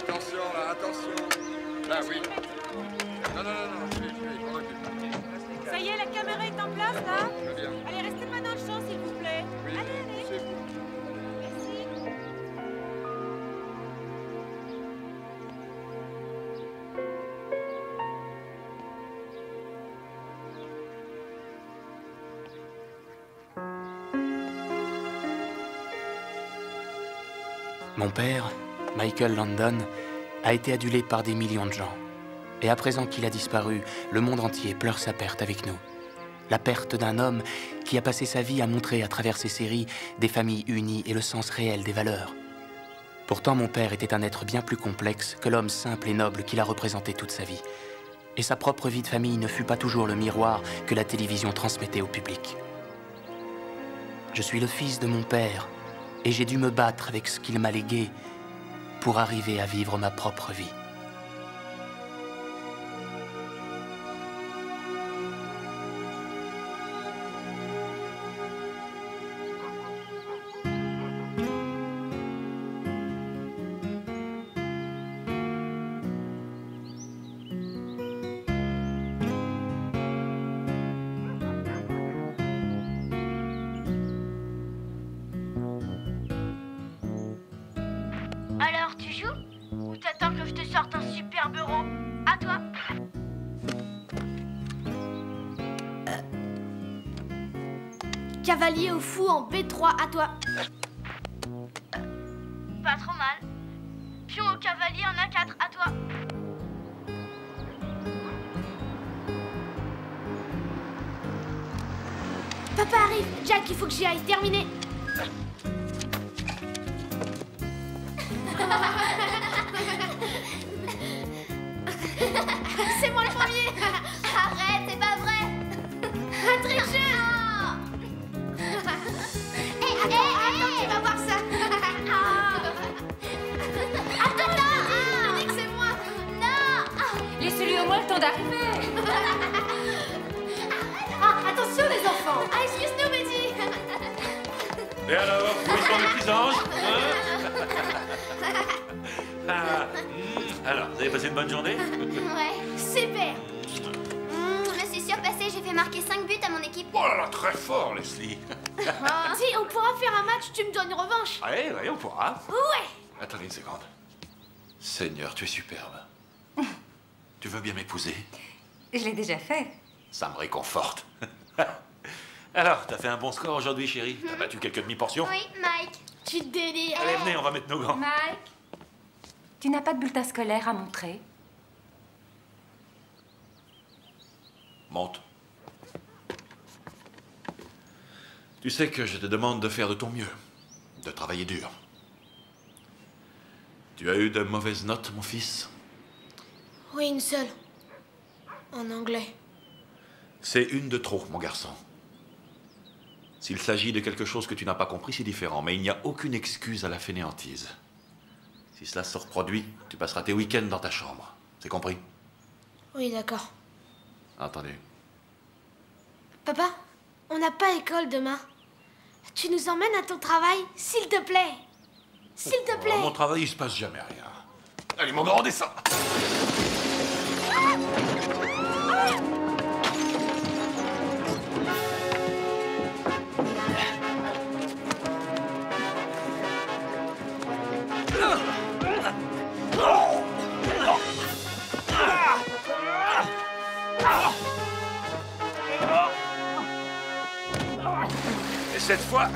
attention là, attention. Là, oui. Non, non, non, non, je vais, je m'en occupe. Ça y est, la caméra est en place, là? Très bien. Allez, restez pas dans le champ, s'il vous plaît. Oui, Allez, allez. c'est bon. Merci. Mon père, Michael Landon, a été adulé par des millions de gens. Et à présent qu'il a disparu, le monde entier pleure sa perte avec nous. La perte d'un homme qui a passé sa vie à montrer à travers ses séries des familles unies et le sens réel des valeurs. Pourtant, mon père était un être bien plus complexe que l'homme simple et noble qu'il a représenté toute sa vie. Et sa propre vie de famille ne fut pas toujours le miroir que la télévision transmettait au public. Je suis le fils de mon père, et j'ai dû me battre avec ce qu'il m'a légué pour arriver à vivre ma propre vie. Alors, tu joues? Ou t'attends que je te sorte un superbe euro? À toi. Cavalier au fou en B3, à toi. Pas trop mal. Pion au cavalier en A4, à toi. Papa arrive. Jack, il faut que j'y aille. Terminé. C'est moi le premier. Arrête, c'est pas vrai. Un tricheur. Attends, tu vas voir ça. Attends, je dis que c'est moi. Non. Laissez-lui au moins le temps d'arriver. Attention les enfants. Excuse-nous, Betty. Et alors, où sont les petits anges, hein? Alors, vous avez passé une bonne journée? Ouais. Super. Je me suis surpassée, j'ai fait marquer 5 buts à mon équipe. Oh là là, très fort, Leslie. Si, on pourra faire un match, tu me donnes une revanche. Ouais, ouais, on pourra. Ouais. Attendez une seconde. Seigneur, tu es superbe. Tu veux bien m'épouser? Je l'ai déjà fait. Ça me réconforte. Alors, t'as fait un bon score aujourd'hui, chérie? T'as battu quelques demi-portions? Oui, Mike. Tu délires. Allez, venez, on va mettre nos gants. Mike, tu n'as pas de bulletin scolaire à montrer? Monte. Tu sais que je te demande de faire de ton mieux, de travailler dur. Tu as eu de mauvaises notes, mon fils? Oui, une seule. En anglais. C'est une de trop, mon garçon. S'il s'agit de quelque chose que tu n'as pas compris, c'est différent, mais il n'y a aucune excuse à la fainéantise. Si cela se reproduit, tu passeras tes week-ends dans ta chambre. C'est compris? Oui, d'accord. Entendu. Papa, on n'a pas école demain. Tu nous emmènes à ton travail, s'il te plaît. S'il te plaît. À mon travail, il se passe jamais rien. Allez, mon grand, descend. Et cette fois,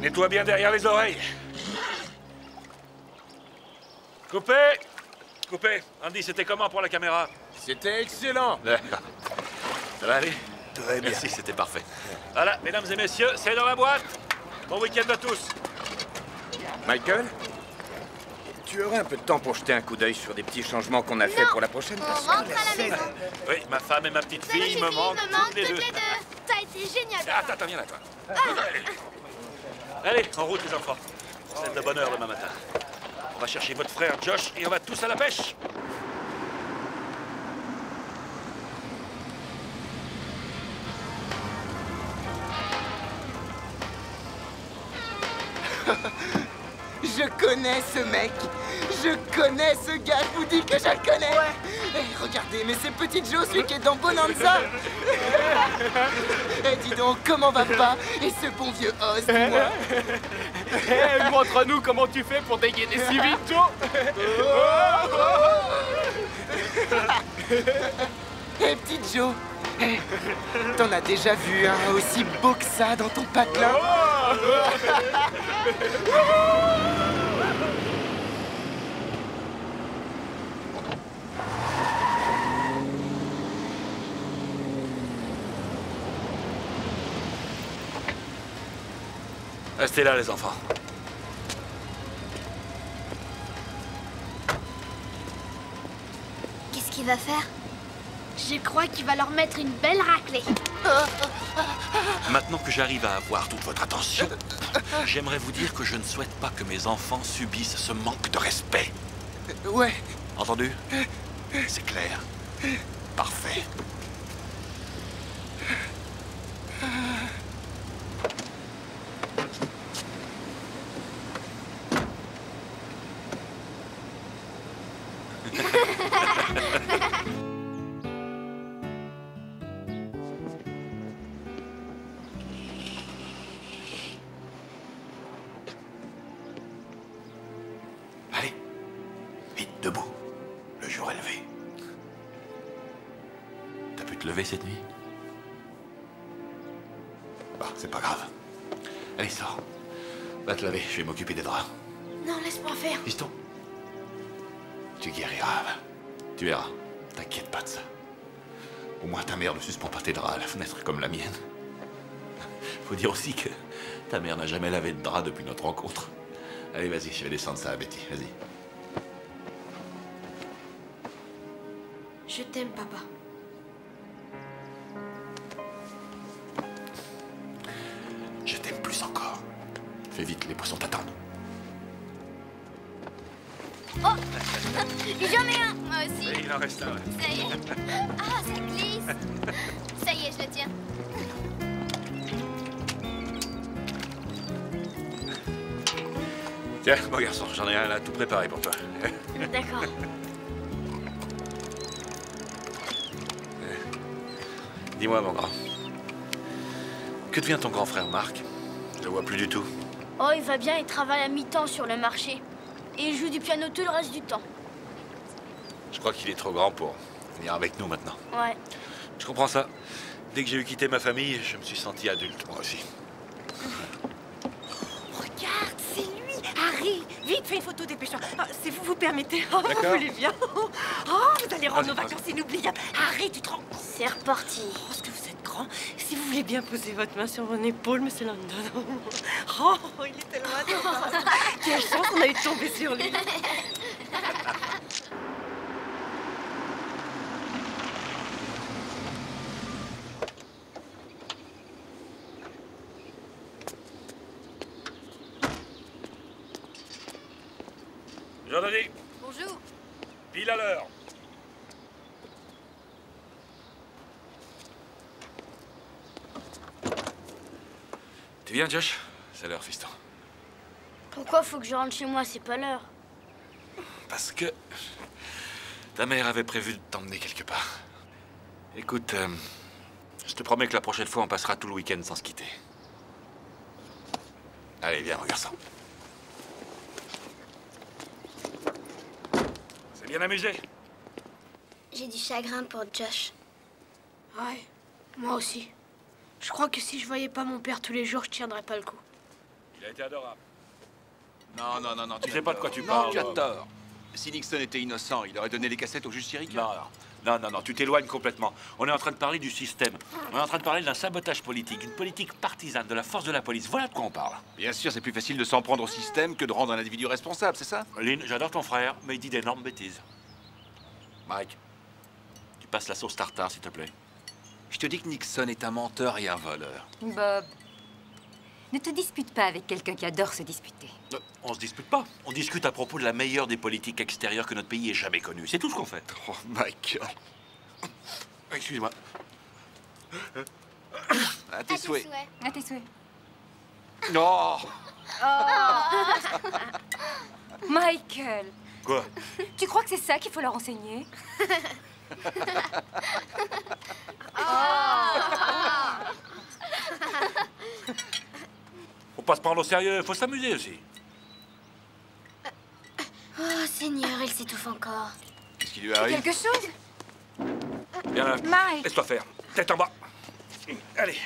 nettoie bien derrière les oreilles. Coupé. Coupé. Andy, c'était comment pour la caméra? C'était excellent. D'accord. Ça va aller? Très bien. Merci, c'était parfait. Voilà, mesdames et messieurs, c'est dans la boîte. Bon week-end à tous. Michael, tu aurais un peu de temps pour jeter un coup d'œil sur des petits changements qu'on a fait pour la prochaine On parce rentre que à la maison. Oui, ma femme et ma petite Salut, fille Fifi, me manquent toutes les deux. T'as été génial. Attends, viens là, toi. Allez, en route, les enfants. C'est de bonne heure demain matin. On va chercher votre frère Josh et on va tous à la pêche. Je connais ce mec. Je connais ce gars, je vous dis que je le connais. Eh, regardez, mais c'est Petit Joe, celui qui est dans Bonanza. Eh, dis donc, comment va pas? Et ce bon vieux Oz, dis-moi. Hey, montre-nous comment tu fais pour dégainer si vite, Joe. Eh, Petit Joe, eh, t'en as déjà vu un aussi beau que ça dans ton patelin? Restez là, les enfants. Qu'est-ce qu'il va faire? Je crois qu'il va leur mettre une belle raclée. Maintenant que j'arrive à avoir toute votre attention, j'aimerais vous dire que je ne souhaite pas que mes enfants subissent ce manque de respect. Ouais. Entendu? C'est clair. Parfait. Allez, vite, debout. Le jour est levé. T'as pu te lever cette nuit? Bah, c'est pas grave. Allez, sors. Va te laver, je vais m'occuper des draps. Non, laisse-moi faire. Fiston, tu guériras. Tu verras. T'inquiète pas de ça. Au moins ta mère ne suspend pas tes draps à la fenêtre comme la mienne. Faut dire aussi que ta mère n'a jamais lavé de drap depuis notre rencontre. Allez, vas-y, je vais descendre ça à Betty. Vas-y. Je t'aime, papa. Je t'aime plus encore. Fais vite, les poissons t'attendent. J'en ai un, moi aussi. Il en reste un. Ça y est. Ah, ça glisse. Ça y est, je le tiens. Tiens, mon garçon, j'en ai un là tout préparé pour toi. D'accord. Dis-moi, mon grand. Que devient ton grand frère Marc? Je le vois plus du tout. Oh, il va bien, il travaille à mi-temps sur le marché. Et il joue du piano tout le reste du temps. Je crois qu'il est trop grand pour venir avec nous maintenant. Ouais. Je comprends ça. Dès que j'ai eu quitté ma famille, je me suis senti adulte, moi aussi. Regarde, c'est lui. Harry, vite, fais une photo, dépêchons. Ah, si vous vous permettez. Oh, vous D'accord. voulez bien. Oh, vous allez rendre nos vacances inoubliables. Harry, tu te rends... C'est reparti. Oh, est-ce que vous êtes grand? Si vous voulez bien poser votre main sur mon épaule, monsieur Landon. Oh, il est tellement adorable. Quelle chance, on a eu de tomber sur lui. Jean-Denis, Bonjour. pile à l'heure. Tu viens, Josh? C'est l'heure, fiston. Pourquoi faut que je rentre chez moi? C'est pas l'heure. Parce que ta mère avait prévu de t'emmener quelque part. Écoute, je te promets que la prochaine fois, on passera tout le week-end sans se quitter. Allez, viens, mon garçon. C'est bien amusé. J'ai du chagrin pour Josh. Ouais, moi aussi. Je crois que si je voyais pas mon père tous les jours, je tiendrais pas le coup. Il a été adorable. Non, non, non, non. Tu sais pas de quoi tu Non, parles. tu as tort. Si Nixon était innocent, il aurait donné les cassettes au juge Sirica. Non, non, non, non, tu t'éloignes complètement. On est en train de parler du système. On est en train de parler d'un sabotage politique, d'une politique partisane, de la force de la police. Voilà de quoi on parle. Bien sûr, c'est plus facile de s'en prendre au système que de rendre un individu responsable, c'est ça? Lynn, j'adore ton frère, mais il dit d'énormes bêtises. Mike, tu passes la sauce tartare, s'il te plaît. Je te dis que Nixon est un menteur et un voleur. Bob, ne te dispute pas avec quelqu'un qui adore se disputer. On se dispute pas. On discute à propos de la meilleure des politiques extérieures que notre pays ait jamais connue. C'est tout ce qu'on fait. Oh, Michael. Excuse-moi. À tes souhaits. À tes souhaits. Non. Michael, Quoi? Tu crois que c'est ça qu'il faut leur enseigner? Faut pas se prendre au sérieux, faut s'amuser aussi. Oh, Seigneur, il s'étouffe encore. Qu'est-ce qui lui arrive? Quelque chose? Viens là. Mike. Laisse-toi faire. Tête en bas. Allez.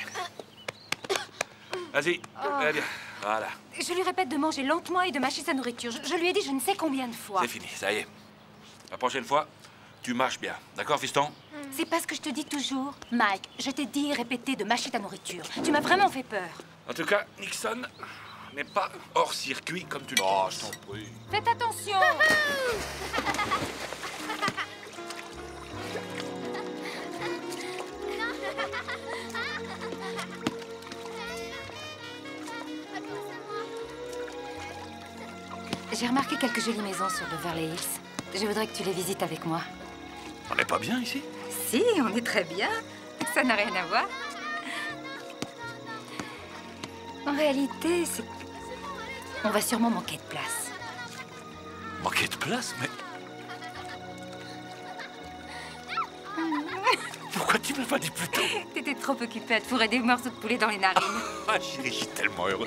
Vas-y. Allez. Voilà. Je lui répète de manger lentement et de mâcher sa nourriture. Je lui ai dit je ne sais combien de fois. C'est fini, ça y est. La prochaine fois, tu mâches bien. D'accord, fiston? C'est pas ce que je te dis toujours. Mike, je t'ai dit et répété de mâcher ta nourriture. Tu m'as vraiment fait peur. En tout cas, Nixon n'est pas hors circuit comme tu le penses. je t'en prie. Faites attention. J'ai remarqué quelques jolies maisons sur Beverly Hills. Je voudrais que tu les visites avec moi. On n'est pas bien ici? Si, on est très bien. Ça n'a rien à voir. En réalité, c'est... On va sûrement manquer de place. Manquer de place, mais... Pourquoi tu me l'as pas dit plus tôt? T'étais trop occupée à te fourrer des morceaux de poulet dans les narines. Ah, chérie, je suis tellement heureux.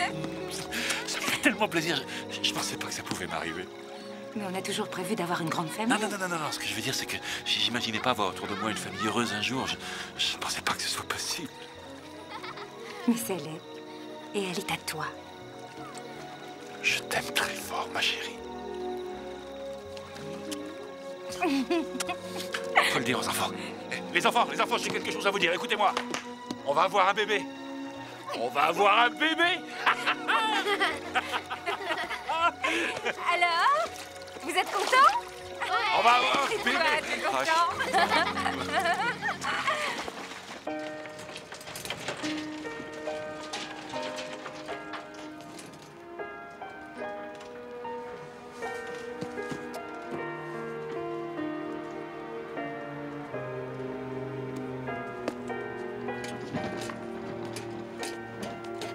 Ça me fait tellement plaisir. Je pensais pas que ça pouvait m'arriver. Mais on a toujours prévu d'avoir une grande famille. Non. Ce que je veux dire, c'est que j'imaginais pas avoir autour de moi une famille heureuse un jour. Je pensais pas que ce soit possible. Mais c'est elle. Et elle est à toi. Je t'aime très fort, ma chérie. Faut le dire aux enfants. Les enfants, j'ai quelque chose à vous dire. Écoutez-moi. On va avoir un bébé. On va avoir un bébé. Alors, vous êtes contents? On va avoir un Et toi, bébé. t'es content?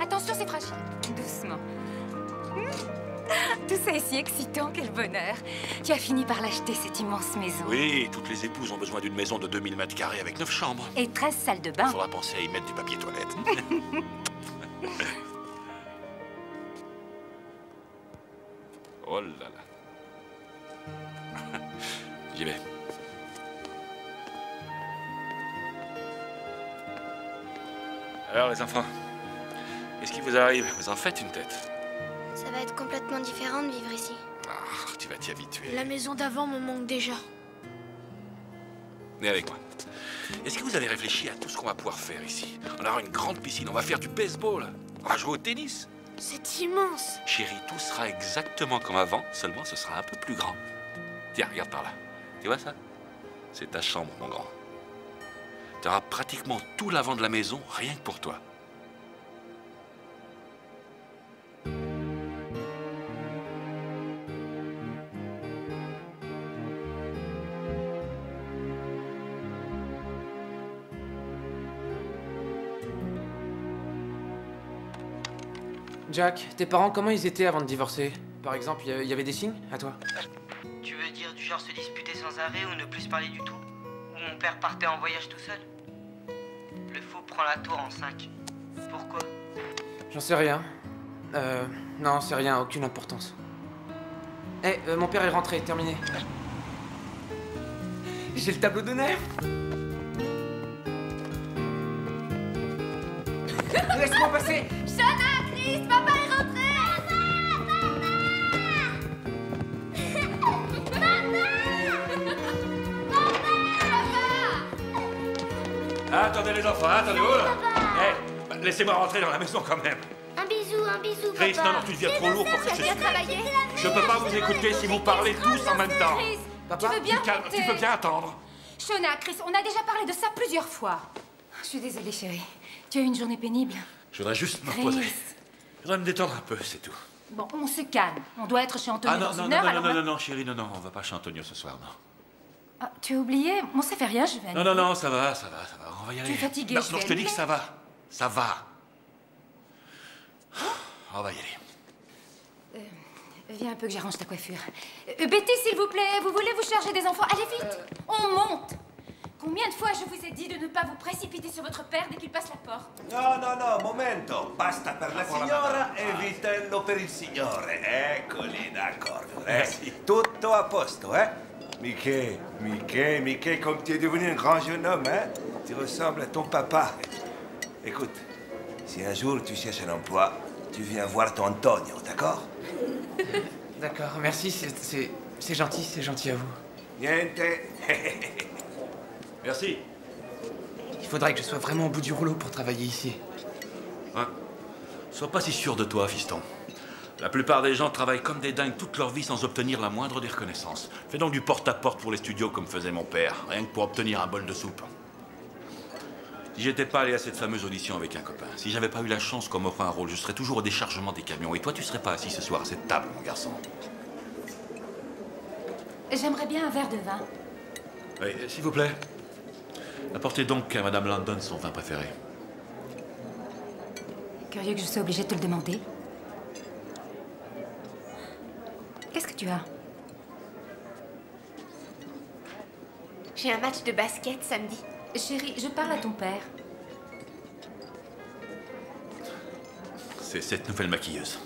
Attention, c'est fragile. Doucement. Tout ça est si excitant, quel bonheur. Tu as fini par l'acheter, cette immense maison. Oui, toutes les épouses ont besoin d'une maison de 2000 mètres carrés avec 9 chambres. Et 13 salles de bain. Il faudra penser à y mettre du papier toilette. Oh là là. J'y vais. Alors, les enfants, qu'est-ce qui vous arrive? Vous en faites une tête. Ça va être complètement différent de vivre ici. Ah, tu vas t'y habituer. La maison d'avant me manque déjà. Venez avec moi. Est-ce que vous avez réfléchi à tout ce qu'on va pouvoir faire ici? On aura une grande piscine, on va faire du baseball, on va jouer au tennis. C'est immense. Chérie, tout sera exactement comme avant, seulement ce sera un peu plus grand. Tiens, regarde par là. Tu vois ça? C'est ta chambre, mon grand. Tu auras pratiquement tout l'avant de la maison, rien que pour toi. Jack, tes parents, comment ils étaient avant de divorcer? Par exemple, il y avait des signes à toi? Tu veux dire du genre se disputer sans arrêt ou ne plus se parler du tout? Ou mon père partait en voyage tout seul? Le fou prend la tour en 5. Pourquoi? J'en sais rien. Non, c'est rien, aucune importance. Eh, mon père est rentré, terminé. J'ai le tableau d'honneur. Laisse-moi passer. Shona, Chris, papa est rentré. Attendez les enfants, attendez, oh là. Eh, laissez-moi rentrer dans la maison quand même. Un bisou, Chris, papa. non, tu deviens trop lourd pour que je bien suis. travaillé. Je peux pas vous écouter si vous parlez tous en même temps. Chris, Papa, tu veux bien Calme, compter? tu peux bien attendre. Shona, Chris, on a déjà parlé de ça plusieurs fois. Je suis désolée, chérie. Tu as eu une journée pénible. Je voudrais juste me Chris. reposer. Je voudrais me détendre un peu, c'est tout. Bon, on se calme. On doit être chez Antonio Ah non, dans non, une non, heure, non, alors non, non, non, chérie, non, non, on va pas chez Antonio ce soir, non. Ah, tu as oublié? Bon, ça fait rien, je vais Non, non, non, ça va, on va y aller. Tu es fatigué, Non, je non, vais je te dis aller. que ça va. On va y aller. Viens un peu que j'arrange ta coiffure. Betty, s'il vous plaît, vous voulez vous charger des enfants? Allez vite, on monte. Combien de fois je vous ai dit de ne pas vous précipiter sur votre père dès qu'il passe la porte? No, momento. Basta per la signora e vitello per il signore. Eccoli, d'accordo. Tutto a posto, Mickey, comme tu es devenu un grand jeune homme, Tu ressembles à ton papa. Écoute, si un jour tu cherches un emploi, tu viens voir ton Antonio, d'accord? D'accord, merci, c'est gentil à vous. Niente. Merci. Il faudrait que je sois vraiment au bout du rouleau pour travailler ici. Ouais. Sois pas si sûr de toi, fiston. La plupart des gens travaillent comme des dingues toute leur vie sans obtenir la moindre des reconnaissances. Fais donc du porte-à-porte pour les studios comme faisait mon père, rien que pour obtenir un bol de soupe. Si j'étais pas allé à cette fameuse audition avec un copain, si j'avais pas eu la chance qu'on m'offre un rôle, je serais toujours au déchargement des camions. Et toi, tu serais pas assis ce soir à cette table, mon garçon. J'aimerais bien un verre de vin. Oui, s'il vous plaît. Apportez donc à Madame London son vin préféré. Curieux que je sois obligée de te le demander. Qu'est-ce que tu as? J'ai un match de basket samedi. Chérie, je parle à ton père. C'est cette nouvelle maquilleuse.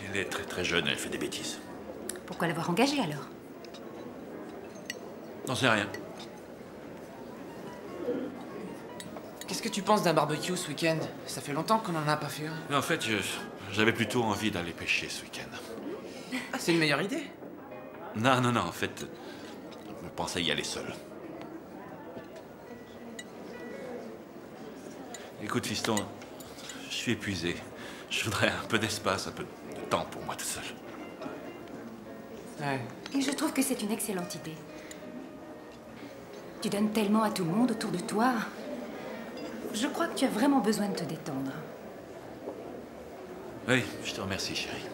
Elle est très très jeune, elle fait des bêtises. Pourquoi l'avoir engagée alors? N'en sais rien. Qu'est-ce que tu penses d'un barbecue ce week-end? Ça fait longtemps qu'on en a pas fait un. Mais en fait, j'avais plutôt envie d'aller pêcher ce week-end. Ah, c'est une meilleure idée. Non, en fait, je pensais y aller seul. Écoute, fiston, je suis épuisé. Je voudrais un peu d'espace, un peu de temps pour moi tout seul. Ouais. Et je trouve que c'est une excellente idée. Tu donnes tellement à tout le monde autour de toi. Je crois que tu as vraiment besoin de te détendre. Oui, je te remercie, chérie.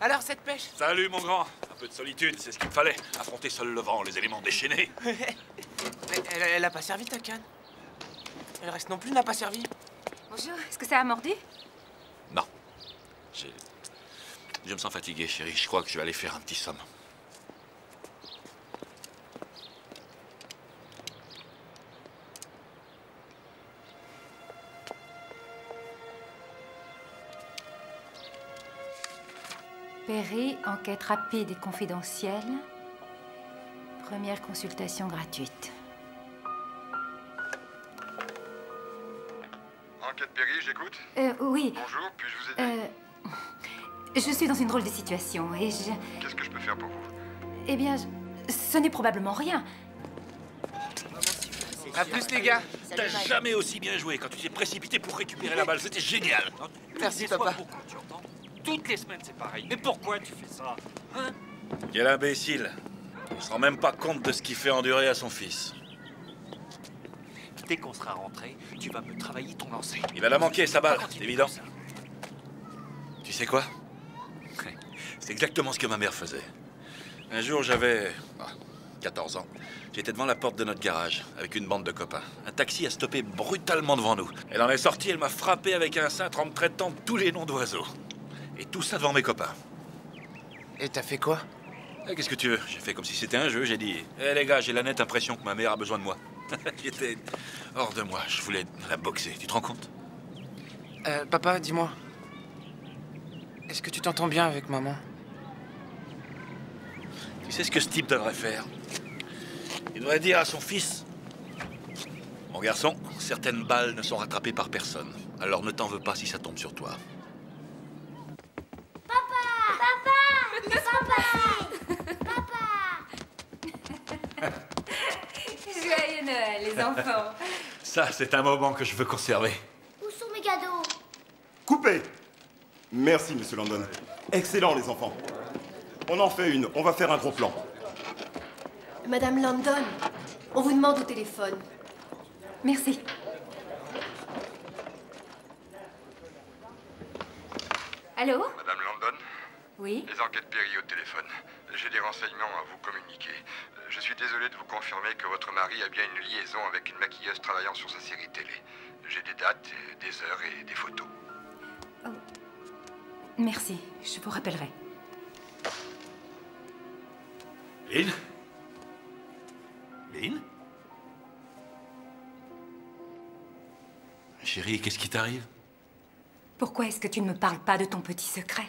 Alors, cette pêche? Salut, mon grand. Un peu de solitude, c'est ce qu'il me fallait. Affronter seul le vent, les éléments déchaînés. Elle a pas servi ta canne? Le reste non plus n'a pas servi? Bonjour, est-ce que ça a mordu? Non. Je me sens fatigué, chérie. Je crois que je vais aller faire un petit somme. Perry, enquête rapide et confidentielle. Première consultation gratuite. Enquête Perry, j'écoute. Oui. Bonjour, puis-je vous aider? Je suis dans une drôle de situation et je... Qu'est-ce que je peux faire pour vous? Eh bien, ce n'est probablement rien. À plus, les gars. T'as jamais aussi bien joué quand tu t'es précipité pour récupérer la balle. C'était génial. Merci, papa. Tu entends? Toutes les semaines, c'est pareil. Mais pourquoi tu fais ça? Hein? Quel imbécile. Il se rend même pas compte de ce qu'il fait endurer à son fils. Dès qu'on sera rentré, tu vas me travailler ton lancer. Il va la manquer, sa balle, c'est évident. Tu sais quoi? C'est exactement ce que ma mère faisait. Un jour, j'avais 14 ans. J'étais devant la porte de notre garage, avec une bande de copains. Un taxi a stoppé brutalement devant nous. Elle en est sortie, elle m'a frappé avec un cintre en me traitant de tous les noms d'oiseaux. Et tout ça devant mes copains. Et t'as fait quoi? Qu'est-ce que tu veux? J'ai fait comme si c'était un jeu, j'ai dit « Hé les gars, j'ai la nette impression que ma mère a besoin de moi. » J'étais hors de moi, je voulais la boxer, tu te rends compte? Papa, dis-moi. Est-ce que tu t'entends bien avec maman? Tu sais ce que ce type devrait faire? Il devrait dire à son fils: « Mon garçon, certaines balles ne sont rattrapées par personne. Alors ne t'en veux pas si ça tombe sur toi. » Papa! Papa! Papa! Noël, les enfants. Ça, c'est un moment que je veux conserver. Où sont mes cadeaux? Coupé. Merci, monsieur Landon. Excellent, les enfants. On en fait une. On va faire un gros plan. Madame Landon, on vous demande au téléphone. Merci. Allô? Madame Landon? Oui? Les enquêtes Perry au téléphone. J'ai des renseignements à vous communiquer. Je suis désolé de vous confirmer que votre mari a bien une liaison avec une maquilleuse travaillant sur sa série télé. J'ai des dates, des heures et des photos. Oh. Merci, je vous rappellerai. Lynn? Lynn? Chérie, qu'est-ce qui t'arrive? Pourquoi est-ce que tu ne me parles pas de ton petit secret?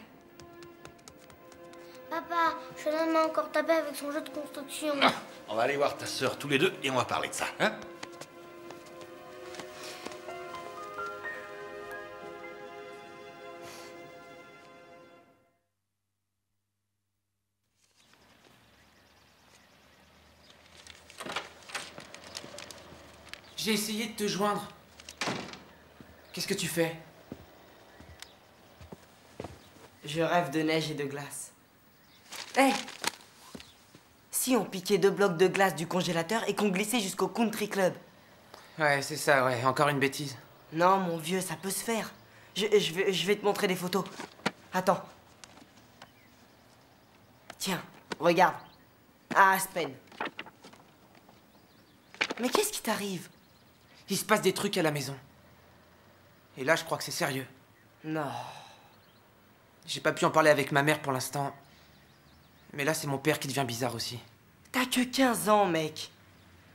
Papa, Shannon m'a encore tapé avec son jeu de construction. Ah, on va aller voir ta sœur tous les deux et on va parler de ça, hein? J'ai essayé de te joindre. Qu'est-ce que tu fais? Je rêve de neige et de glace. Hé! Si on piquait 2 blocs de glace du congélateur et qu'on glissait jusqu'au country club. Ouais, c'est ça, ouais. Encore une bêtise. Non, mon vieux, ça peut se faire. Je vais te montrer des photos. Attends. Tiens, regarde. À Aspen. Mais qu'est-ce qui t'arrive? Il se passe des trucs à la maison. Et là, je crois que c'est sérieux. Non. J'ai pas pu en parler avec ma mère pour l'instant. Mais là, c'est mon père qui devient bizarre aussi. T'as que 15 ans, mec.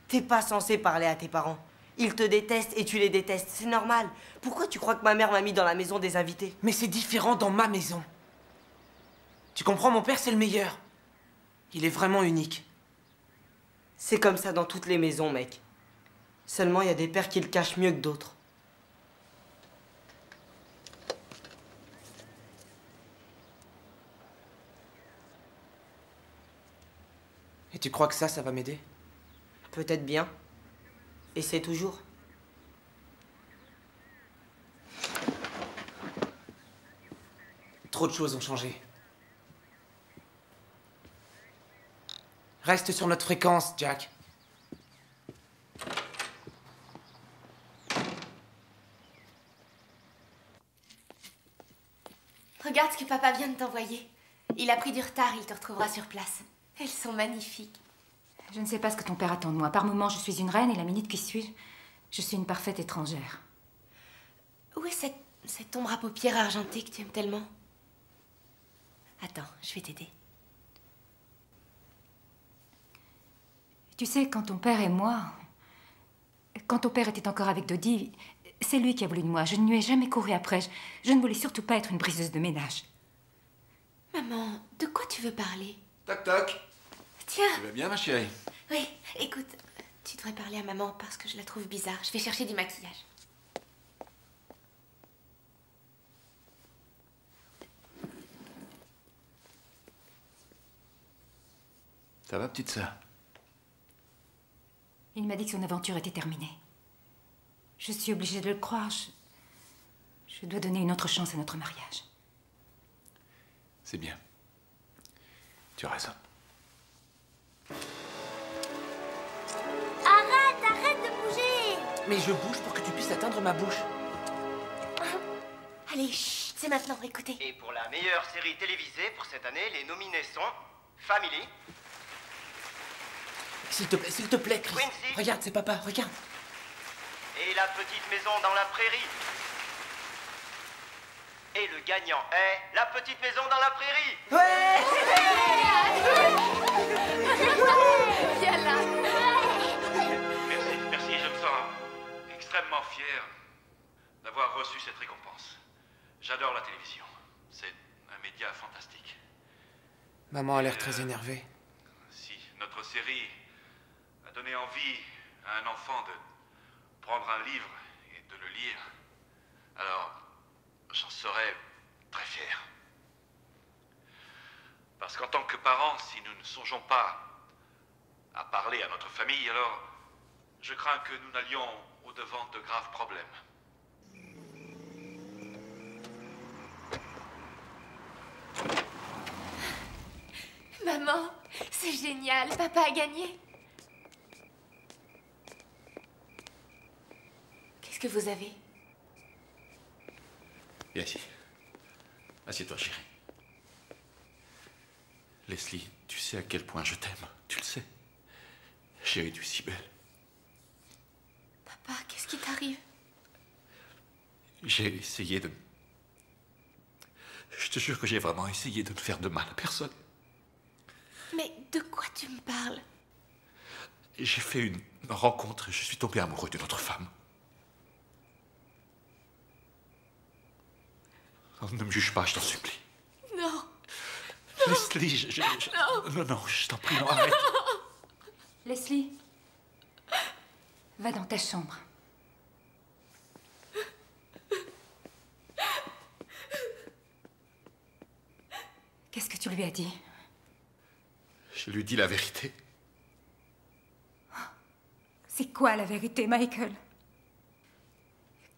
T'es pas censé parler à tes parents. Ils te détestent et tu les détestes, c'est normal. Pourquoi tu crois que ma mère m'a mis dans la maison des invités? Mais c'est différent dans ma maison. Tu comprends, mon père, c'est le meilleur. Il est vraiment unique. C'est comme ça dans toutes les maisons, mec. Seulement, il y a des pères qui le cachent mieux que d'autres. Et tu crois que ça va m'aider? Peut-être bien. Et c'est toujours. Trop de choses ont changé. Reste sur notre fréquence, Jack. Regarde ce que papa vient de t'envoyer. Il a pris du retard, il te retrouvera sur place. Elles sont magnifiques. Je ne sais pas ce que ton père attend de moi. Par moments, je suis une reine et la minute qui suit, je suis une parfaite étrangère. Où est cette ombre à paupières argentée que tu aimes tellement? Attends, je vais t'aider. Tu sais, quand ton père et moi... Quand ton père était encore avec Dodie, c'est lui qui a voulu de moi. Je ne lui ai jamais couru après. Je ne voulais surtout pas être une briseuse de ménage. Maman, de quoi tu veux parler? Toc toc. Tiens. Tu vas bien, ma chérie? Oui, écoute, tu devrais parler à maman parce que je la trouve bizarre. Je vais chercher du maquillage. Ça va, petite sœur? Il m'a dit que son aventure était terminée. Je suis obligée de le croire. Je dois donner une autre chance à notre mariage. C'est bien. Tu as raison. Arrête de bouger! Mais je bouge pour que tu puisses atteindre ma bouche. Allez, chut, c'est maintenant, écoutez. Et pour la meilleure série télévisée pour cette année, les nominés sont Family, S'il te plaît, Chris. Quincy. Regarde, c'est papa, regarde. et La petite maison dans la prairie. Et le gagnant est La petite maison dans la prairie. Viens là. Merci, je me sens extrêmement fier d'avoir reçu cette récompense. J'adore la télévision. C'est un média fantastique. Maman a l'air très énervée. Si notre série a donné envie à un enfant de prendre un livre et de le lire, alors j'en serais très fier. Parce qu'en tant que parents, si nous ne songeons pas à parler à notre famille, alors Je crains que nous n'allions au-devant de graves problèmes. Maman, c'est génial. Papa a gagné. Qu'est-ce que vous avez? Viens ici. Assieds-toi, chérie. Leslie, tu sais à quel point je t'aime. Tu le sais. Chérie, tu es si belle. Papa, qu'est-ce qui t'arrive? J'ai essayé de... Je te jure que j'ai vraiment essayé de ne faire de mal à personne. Mais de quoi tu me parles? J'ai fait une rencontre et je suis tombé amoureux d'une autre femme. Oh, ne me juge pas, je t'en supplie. Non. Leslie, non. Non, je t'en prie, non, arrête. Leslie, va dans ta chambre. Qu'est-ce que tu lui as dit? Je lui dis la vérité. C'est quoi la vérité, Michael?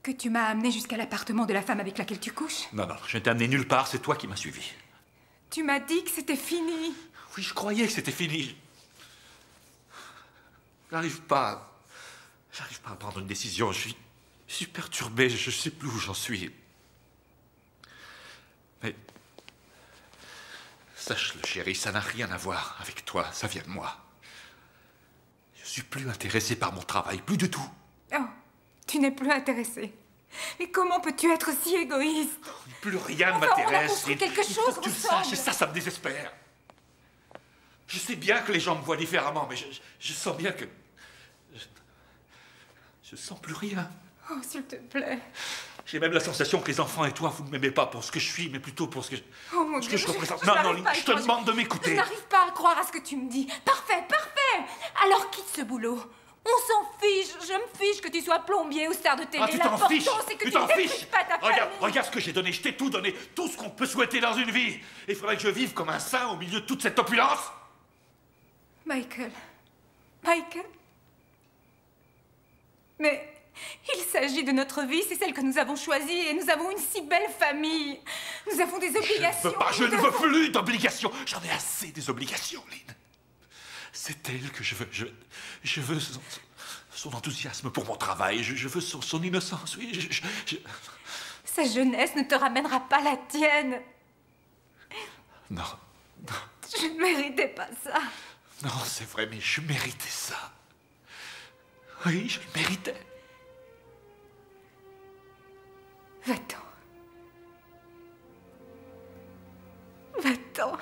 Que tu m'as amené jusqu'à l'appartement de la femme avec laquelle tu couches? Non, je ne t'ai amené nulle part, c'est toi qui m'as suivi. Tu m'as dit que c'était fini. Oui, je croyais que c'était fini. J'arrive pas à prendre une décision. Je suis perturbé, je sais plus où j'en suis. Mais sache-le, chérie, ça n'a rien à voir avec toi, ça vient de moi. Je suis plus intéressé par mon travail, plus du tout. Oh, tu n'es plus intéressé. Mais comment peux-tu être si égoïste? Plus rien ne Enfin, m'intéresse. on a construit quelque chose Il faut que tu le ensemble. saches, et ça me désespère. Je sais bien que les gens me voient différemment, mais je sens bien que... Je sens plus rien. Oh, s'il te plaît. J'ai même la sensation que les enfants et toi, vous ne m'aimez pas pour ce que je suis, mais plutôt pour ce que Oh mon ce Dieu, que je représente. n'arrive Non, Lynn, pas à je te y croire. demande de Je m'écouter. n'arrive pas à croire à ce que tu me dis. Parfait, parfait. Alors quitte ce boulot. On s'en fiche. Je me fiche que tu sois plombier ou star de télé. Ah, tu t'en fiches. L'important, c'est que Tu tu t'en ne fiches. détruises pas ta famille. Regarde ce que j'ai donné. Je t'ai tout donné. Tout ce qu'on peut souhaiter dans une vie. Et il faudrait que je vive comme un saint au milieu de toute cette opulence. Michael. Mais il s'agit de notre vie, c'est celle que nous avons choisie et nous avons une si belle famille. Nous avons des obligations. Je ne veux plus d'obligations. J'en ai assez des obligations, Lynn. C'est elle que je veux. Je veux son enthousiasme pour mon travail. Je veux son innocence. Oui, Sa jeunesse ne te ramènera pas la tienne. Non. Je ne méritais pas ça. Non, c'est vrai, mais je méritais ça. Oui, je le méritais. Va-t'en. Va-t'en.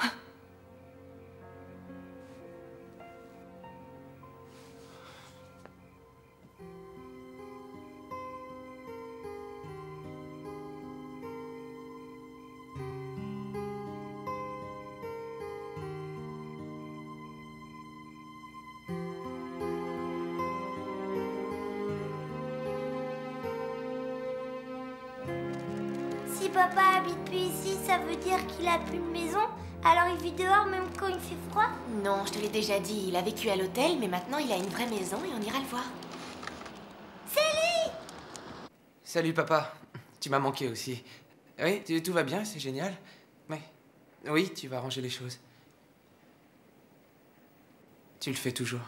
Si papa habite plus ici, ça veut dire qu'il a plus de maison? Alors il vit dehors même quand il fait froid? Non, je te l'ai déjà dit. Il a vécu à l'hôtel, mais maintenant il a une vraie maison et on ira le voir. Célie! Salut papa, tu m'as manqué aussi. Oui, tout va bien, c'est génial. Oui, tu vas arranger les choses. Tu le fais toujours.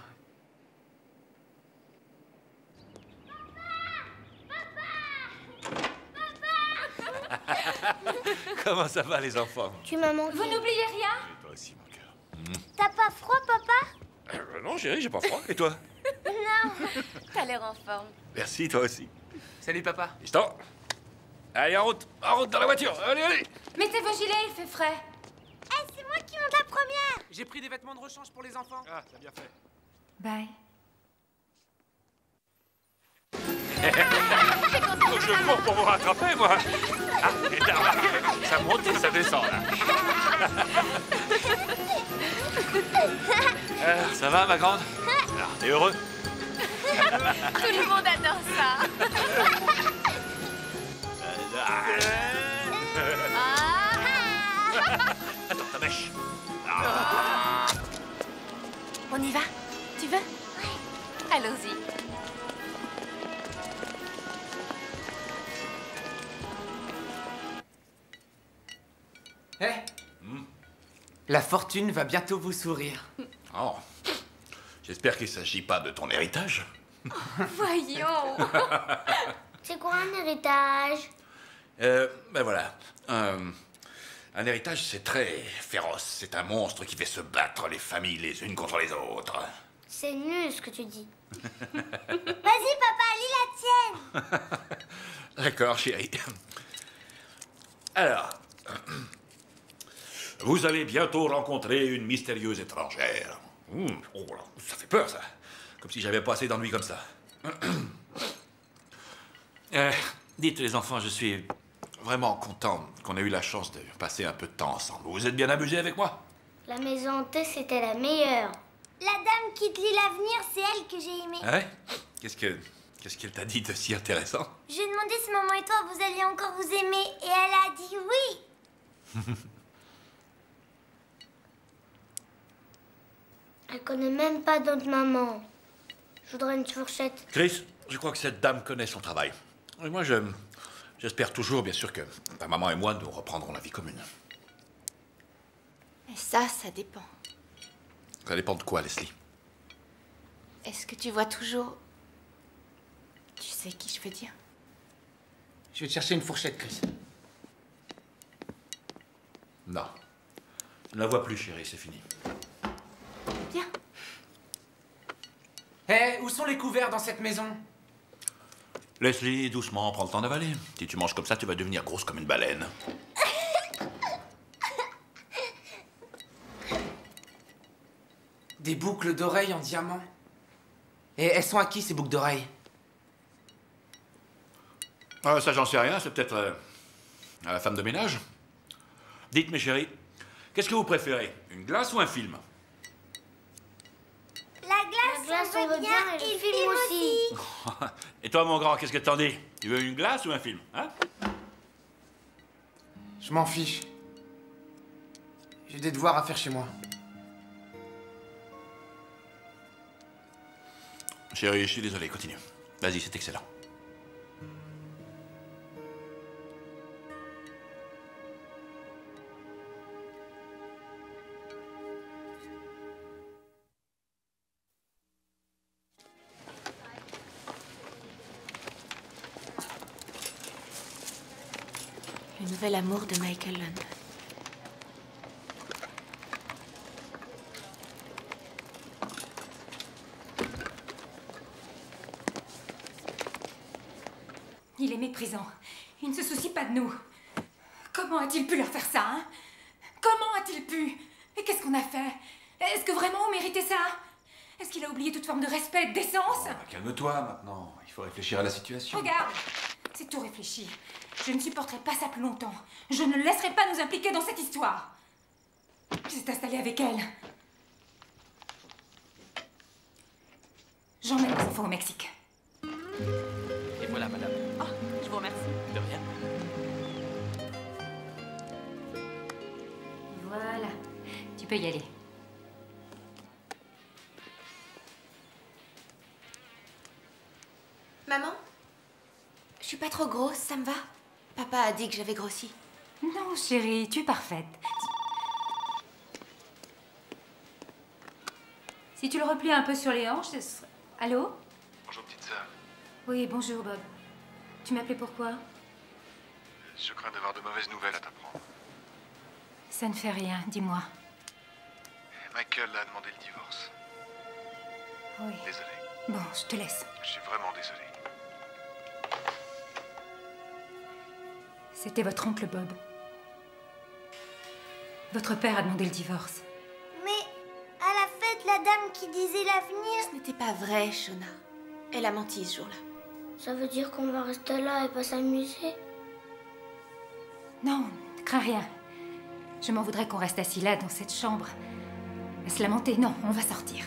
Comment ça va, les enfants? Tu m'as manqué. Vous n'oubliez rien? Toi aussi, mon cœur. T'as pas froid, papa? Non, chérie, j'ai pas froid. Et toi? Non. T'as l'air en forme. Merci, toi aussi. Salut papa. Piston. Allez, en route dans la voiture. Allez. Mettez vos gilets, il fait frais. C'est moi qui monte la première. J'ai pris des vêtements de rechange pour les enfants. Ah, t'as bien fait. Bye. Je cours pour vous rattraper, moi. Ah, et t'as remarqué, ça monte et ça descend, là. Ça va, ma grande? Alors, t'es heureux? Tout le monde adore ça. Attends, ta mèche. On y va? Tu veux? Allons-y. Hé La fortune va bientôt vous sourire. Oh. J'espère qu'il ne s'agit pas de ton héritage. Voyons. C'est quoi un héritage? Ben voilà. Un héritage, c'est très féroce. C'est un monstre qui fait se battre les familles les unes contre les autres. C'est nul ce que tu dis. Vas-y papa, lis la tienne. D'accord, chérie. Alors, vous allez bientôt rencontrer une mystérieuse étrangère. Oh, ça fait peur, ça. Comme si j'avais passé d'ennui comme ça. Dites, les enfants, je suis vraiment content qu'on ait eu la chance de passer un peu de temps ensemble. Vous êtes bien amusés avec moi? La maison hantée, c'était la meilleure. La dame qui te lit l'avenir, c'est elle que j'ai aimée. Ah ouais? Qu'est-ce qu'elle t'a dit de si intéressant? J'ai demandé si maman et toi, vous alliez encore vous aimer, et elle a dit oui. Elle connaît même pas d'autre maman. Je voudrais une fourchette. Chris, je crois que cette dame connaît son travail. Et moi, j'espère toujours, bien sûr, que ta maman et moi, nous reprendrons la vie commune. Et ça dépend. Ça dépend de quoi, Leslie? Est-ce que tu vois toujours... Tu sais qui je veux dire? Je vais te chercher une fourchette, Chris. Non. Je ne la vois plus, chérie, c'est fini. Viens. Hé, où sont les couverts dans cette maison? Leslie, doucement, prends le temps d'avaler. Si tu manges comme ça, tu vas devenir grosse comme une baleine. Des boucles d'oreilles en diamant. Et elles sont à qui, ces boucles d'oreilles? Ça, j'en sais rien. C'est peut-être à la femme de ménage. Dites, mes chéris, qu'est-ce que vous préférez? Une glace ou un film? La glace, on veut bien, et le film aussi. Et toi, mon grand, qu'est-ce que t'en dis? Tu veux une glace ou un film, hein? Je m'en fiche. J'ai des devoirs à faire chez moi. Chérie, je suis désolé, continue. Vas-y, c'est excellent. Le nouvel amour de Michael London. Il est méprisant. Il ne se soucie pas de nous. Comment a-t-il pu leur faire ça, hein? Comment a-t-il pu? Et qu'est-ce qu'on a fait? Est-ce que vraiment on méritait ça? Est-ce qu'il a oublié toute forme de respect et de décence? Calme-toi maintenant. Il faut réfléchir à la situation. Regarde, c'est tout réfléchi. Je ne supporterai pas ça plus longtemps. Je ne laisserai pas nous impliquer dans cette histoire. Il s'est installé avec elle. J'emmène les enfants au Mexique. Et voilà, madame. Oh, je vous remercie. De rien. Voilà. Tu peux y aller. Maman? Je suis pas trop grosse, ça me va? Papa a dit que j'avais grossi. Non, chérie, tu es parfaite. Si tu le replies un peu sur les hanches, ce serait... Allô? Bonjour, petite sœur. Oui, bonjour, Bob. Tu m'appelais pourquoi? Je crains d'avoir de mauvaises nouvelles à t'apprendre. Ça ne fait rien, dis-moi. Michael a demandé le divorce. Oui. Désolé. Bon, je te laisse. Je suis vraiment désolé. C'était votre oncle Bob. Votre père a demandé le divorce. Mais à la fête, la dame qui disait l'avenir... Ce n'était pas vrai, Shona. Elle a menti ce jour-là. Ça veut dire qu'on va rester là et pas s'amuser? Non, ne crains rien. Je m'en voudrais qu'on reste assis là, dans cette chambre. À se lamenter, non, on va sortir.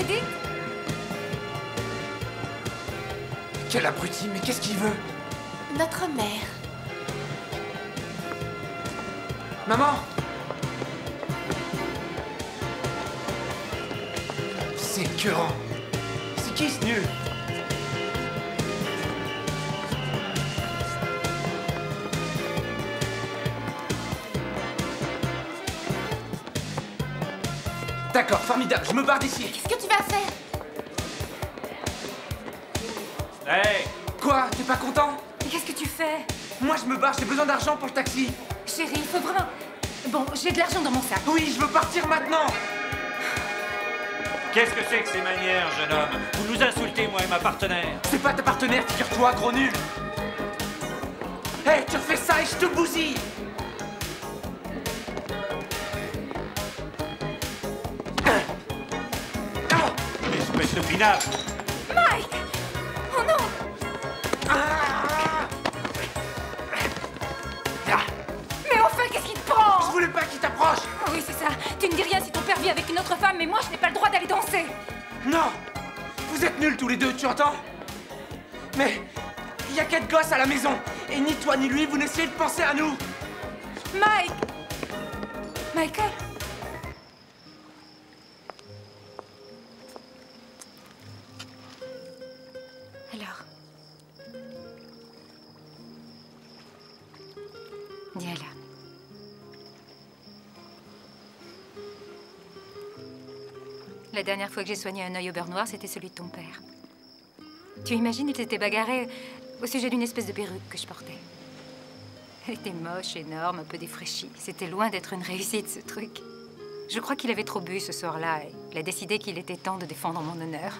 dites? Quel abruti, mais qu'est-ce qu'il veut? Notre mère. Maman! C'est écœurant. C'est qui ce nul? D'accord, formidable, je me barre d'ici. Qu'est-ce que tu vas faire? Hey! Quoi? T'es pas content? Mais qu'est-ce que tu fais? Moi je me barre, j'ai besoin d'argent pour le taxi. Chérie, il faut vraiment... Bon, j'ai de l'argent dans mon sac. Oui, je veux partir maintenant. Qu'est-ce que c'est que ces manières, jeune homme? Vous nous insultez, moi et ma partenaire. C'est pas ta partenaire, figure-toi, gros nul. Hey, tu refais ça et je te bousille. Espèce de pinacle. Mike! Oh non! Mais enfin, qu'est-ce qui te prend? Je voulais pas qu'il t'approche. Oh oui, c'est ça. Tu ne dis rien si ton père vit avec une autre femme, mais moi, je n'ai pas le droit d'aller danser. Non! Vous êtes nuls tous les deux, tu entends? Mais il y a 4 gosses à la maison, et ni toi ni lui, vous n'essayez de penser à nous. Mike! Michael? Alors? Diala. La dernière fois que j'ai soigné un œil au beurre noir, c'était celui de ton père. Tu imagines, il s'était bagarré au sujet d'une espèce de perruque que je portais. Elle était moche, énorme, un peu défraîchie. C'était loin d'être une réussite, ce truc. Je crois qu'il avait trop bu ce soir-là et il a décidé qu'il était temps de défendre mon honneur.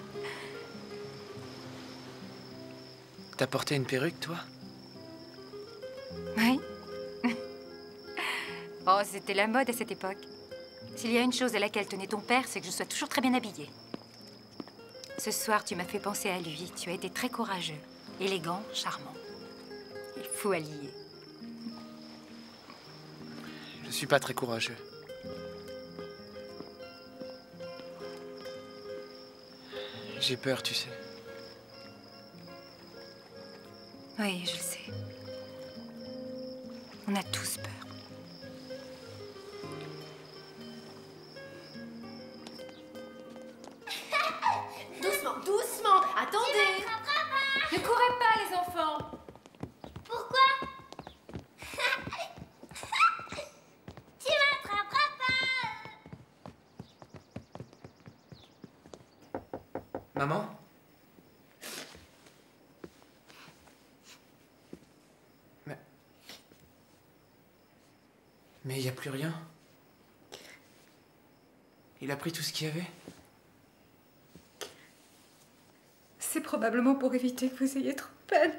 T'as porté une perruque, toi? Oui. Oh, c'était la mode à cette époque. S'il y a une chose à laquelle tenait ton père, c'est que je sois toujours très bien habillée. Ce soir, tu m'as fait penser à lui. Tu as été très courageux, élégant, charmant. Il faut allier. Je suis pas très courageux. J'ai peur, tu sais. Oui, je le sais. On a tous peur. Doucement, doucement, attendez. Ne courez pas, les enfants. Pourquoi? Tu m'attraperas pas. Maman? Mais il n'y a plus rien. Il a pris tout ce qu'il y avait. C'est probablement pour éviter que vous ayez trop de peine.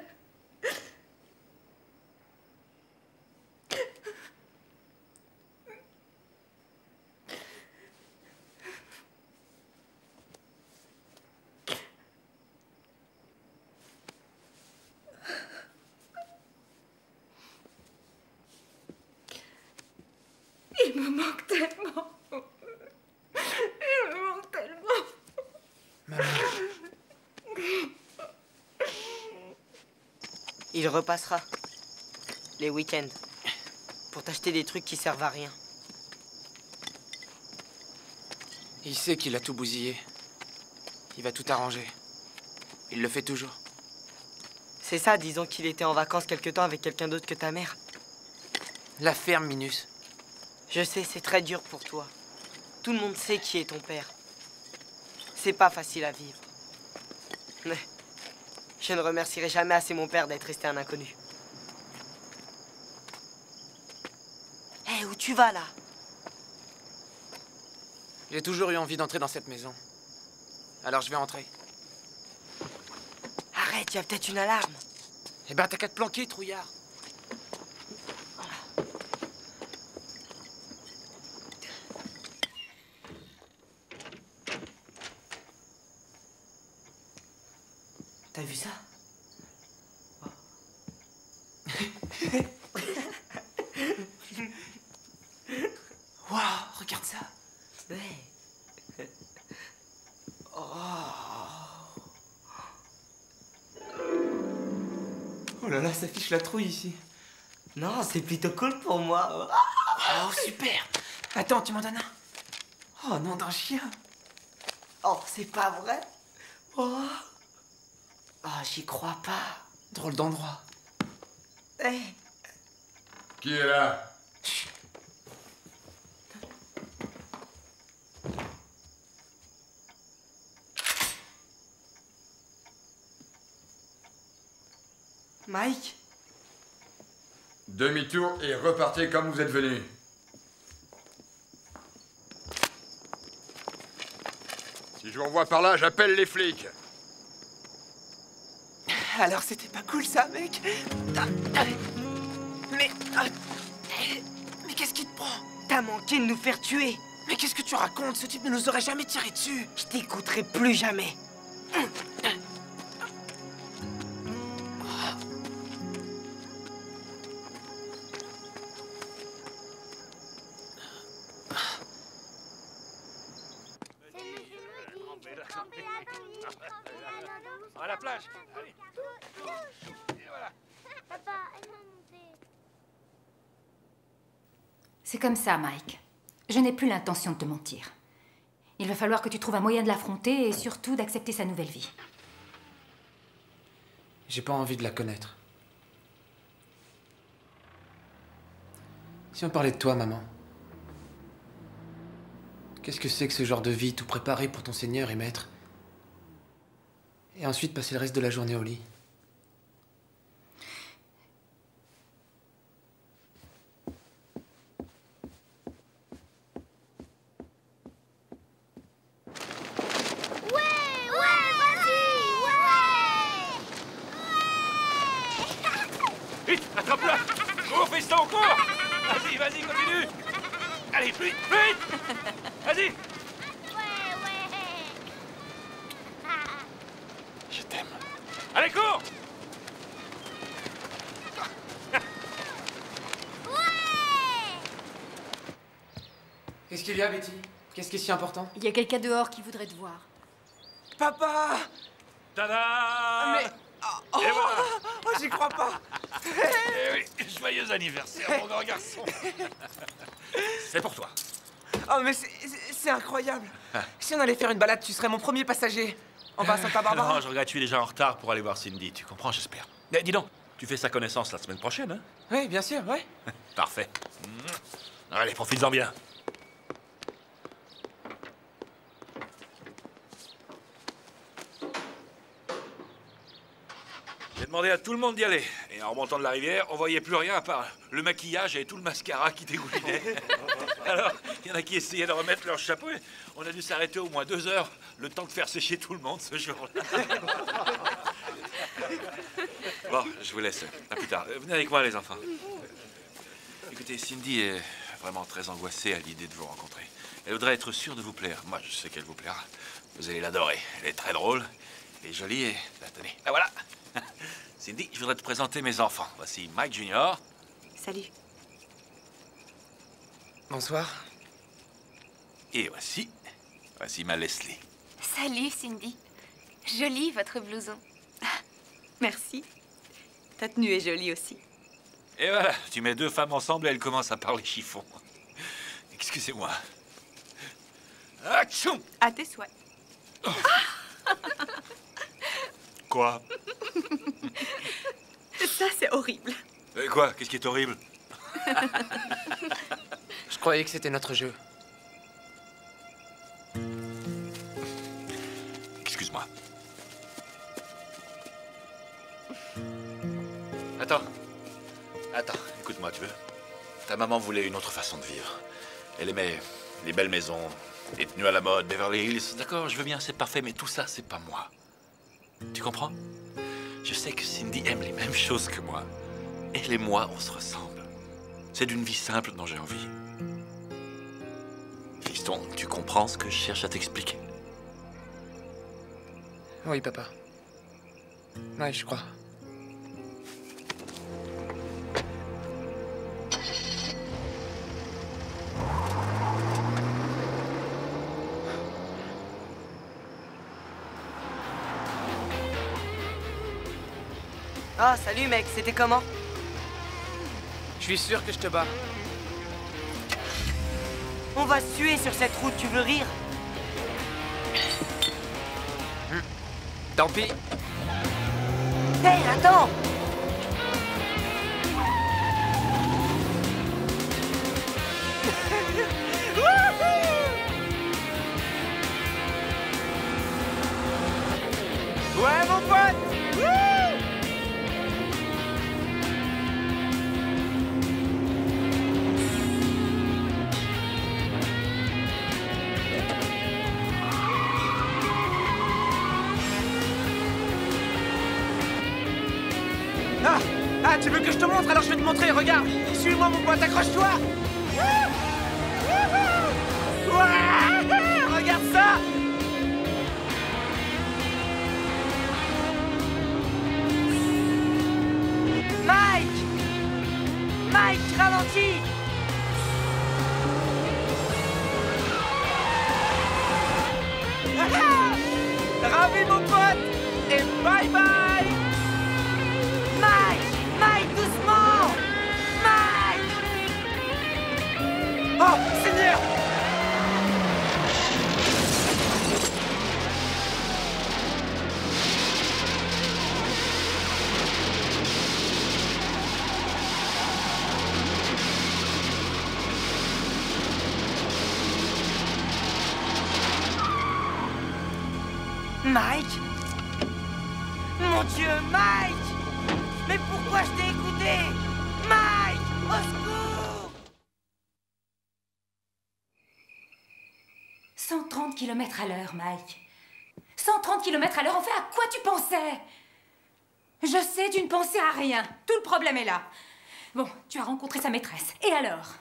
Il me manque tellement. Il me manque tellement. Il repassera. Les week-ends. Pour t'acheter des trucs qui servent à rien. Il sait qu'il a tout bousillé. Il va tout arranger. Il le fait toujours. C'est ça, disons qu'il était en vacances quelque temps avec quelqu'un d'autre que ta mère. La ferme, Minus. Je sais, c'est très dur pour toi. Tout le monde sait qui est ton père. C'est pas facile à vivre. Mais je ne remercierai jamais assez mon père d'être resté un inconnu. Hé, où tu vas, là? J'ai toujours eu envie d'entrer dans cette maison. Alors je vais entrer. Arrête, il y a peut-être une alarme. Eh ben, t'as qu'à te planquer, trouillard. T'as vu ça? Waouh, regarde ça. Ouais. Oh. là là, ça fiche la trouille ici. Non, c'est plutôt cool pour moi. Oh, super. Attends, tu m'en donnes un? Oh, nom d'un chien. Oh, c'est pas vrai? Oh, j'y crois pas. Drôle d'endroit. Hey. Qui est là? Mike? Demi-tour et repartez comme vous êtes venus. Si je vous revois par là, j'appelle les flics. Alors c'était pas cool ça, mec. Mais qu'est-ce qui te prend? T'as manqué de nous faire tuer. Mais qu'est-ce que tu racontes? Ce type ne nous aurait jamais tiré dessus. Je t'écouterai plus jamais. À la plage. Allez. Et voilà. Papa, elle m'a monté. C'est comme ça, Mike. Je n'ai plus l'intention de te mentir. Il va falloir que tu trouves un moyen de l'affronter et surtout d'accepter sa nouvelle vie. J'ai pas envie de la connaître. Si on parlait de toi, maman. Qu'est-ce que c'est que ce genre de vie tout préparé pour ton Seigneur et Maître? Et ensuite passer le reste de la journée au lit. Vite, attrape-le! Cours, fiston, cours! Vas-y, vas-y, continue! Allez, plus vite, plus vite! Vas-y! Je t'aime. Allez, cours! Qu'est-ce qu'il y a, Betty? Qu'est-ce qui est si important? Il y a quelqu'un dehors qui voudrait te voir. Papa! Tada! Mais... Oh, Et voilà. oh, j'y crois pas! Eh oui, joyeux anniversaire, mon grand garçon! C'est pour toi. Oh, mais c'est incroyable! Si on allait faire une balade, tu serais mon premier passager. On va à Santa Barbara? Non, je regrette, tu es déjà en retard pour aller voir Cindy. Tu comprends, j'espère. Eh, dis donc, tu fais sa connaissance la semaine prochaine, hein? Oui, bien sûr, ouais. Parfait. Allez, profites-en bien. J'ai demandé à tout le monde d'y aller. Et en remontant de la rivière, on voyait plus rien à part le maquillage et tout le mascara qui dégoulinait. Alors, il y en a qui essayaient de remettre leur chapeau. Et on a dû s'arrêter au moins 2 heures, le temps de faire sécher tout le monde ce jour-là. Bon, je vous laisse. À plus tard. Venez avec moi, les enfants. Écoutez, Cindy est vraiment très angoissée à l'idée de vous rencontrer. Elle voudrait être sûre de vous plaire. Moi, je sais qu'elle vous plaira. Vous allez l'adorer. Elle est très drôle, elle est jolie et... Là, tenez, la voilà. Cindy, je voudrais te présenter mes enfants. Voici Mike Junior. Salut. Bonsoir. Et voici ma Leslie. Salut, Cindy. Joli, votre blouson. Merci. Ta tenue est jolie aussi. Et voilà, tu mets 2 femmes ensemble et elles commencent à parler chiffon. Excusez-moi. Atchoum! À tes souhaits. Oh. Quoi? Ça, c'est horrible. Quoi? Qu'est-ce qui est horrible? Je croyais que c'était notre jeu. Excuse-moi. Attends, écoute-moi, tu veux? Ta maman voulait une autre façon de vivre. Elle aimait les belles maisons, les tenues à la mode, Beverly Hills. D'accord, je veux bien, c'est parfait, mais tout ça, c'est pas moi. Tu comprends? Je sais que Cindy aime les mêmes choses que moi. Elle et moi, on se ressemble. C'est d'une vie simple dont j'ai envie. Fiston, tu comprends ce que je cherche à t'expliquer? Oui, papa. Oui, je crois. Ah, salut mec, c'était comment? Je suis sûr que je te bats. On va se tuer sur cette route, tu veux rire? Tant pis. Hé, attends! Ouais, mon pote! Ah, tu veux que je te montre? Alors je vais te montrer, regarde! Suis-moi, mon pote, accroche-toi! Regarde ça! Mike! Mike, ralentis! Ravi, mon pote! Et bye bye! Mike! Mike, doucement! Mike! Oh, Seigneur! Mike? Mon Dieu, Mike! Mais pourquoi je t'ai écouté? Mike! Au secours! 130 km à l'heure, Mike. 130 km à l'heure, enfin, à quoi tu pensais? Je sais, tu ne pensais à rien. Tout le problème est là. Bon, tu as rencontré sa maîtresse. Et alors?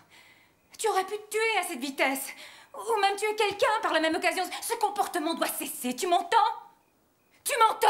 Tu aurais pu te tuer à cette vitesse. Ou même tuer quelqu'un par la même occasion. Ce comportement doit cesser. Tu m'entends? Tu m'entends?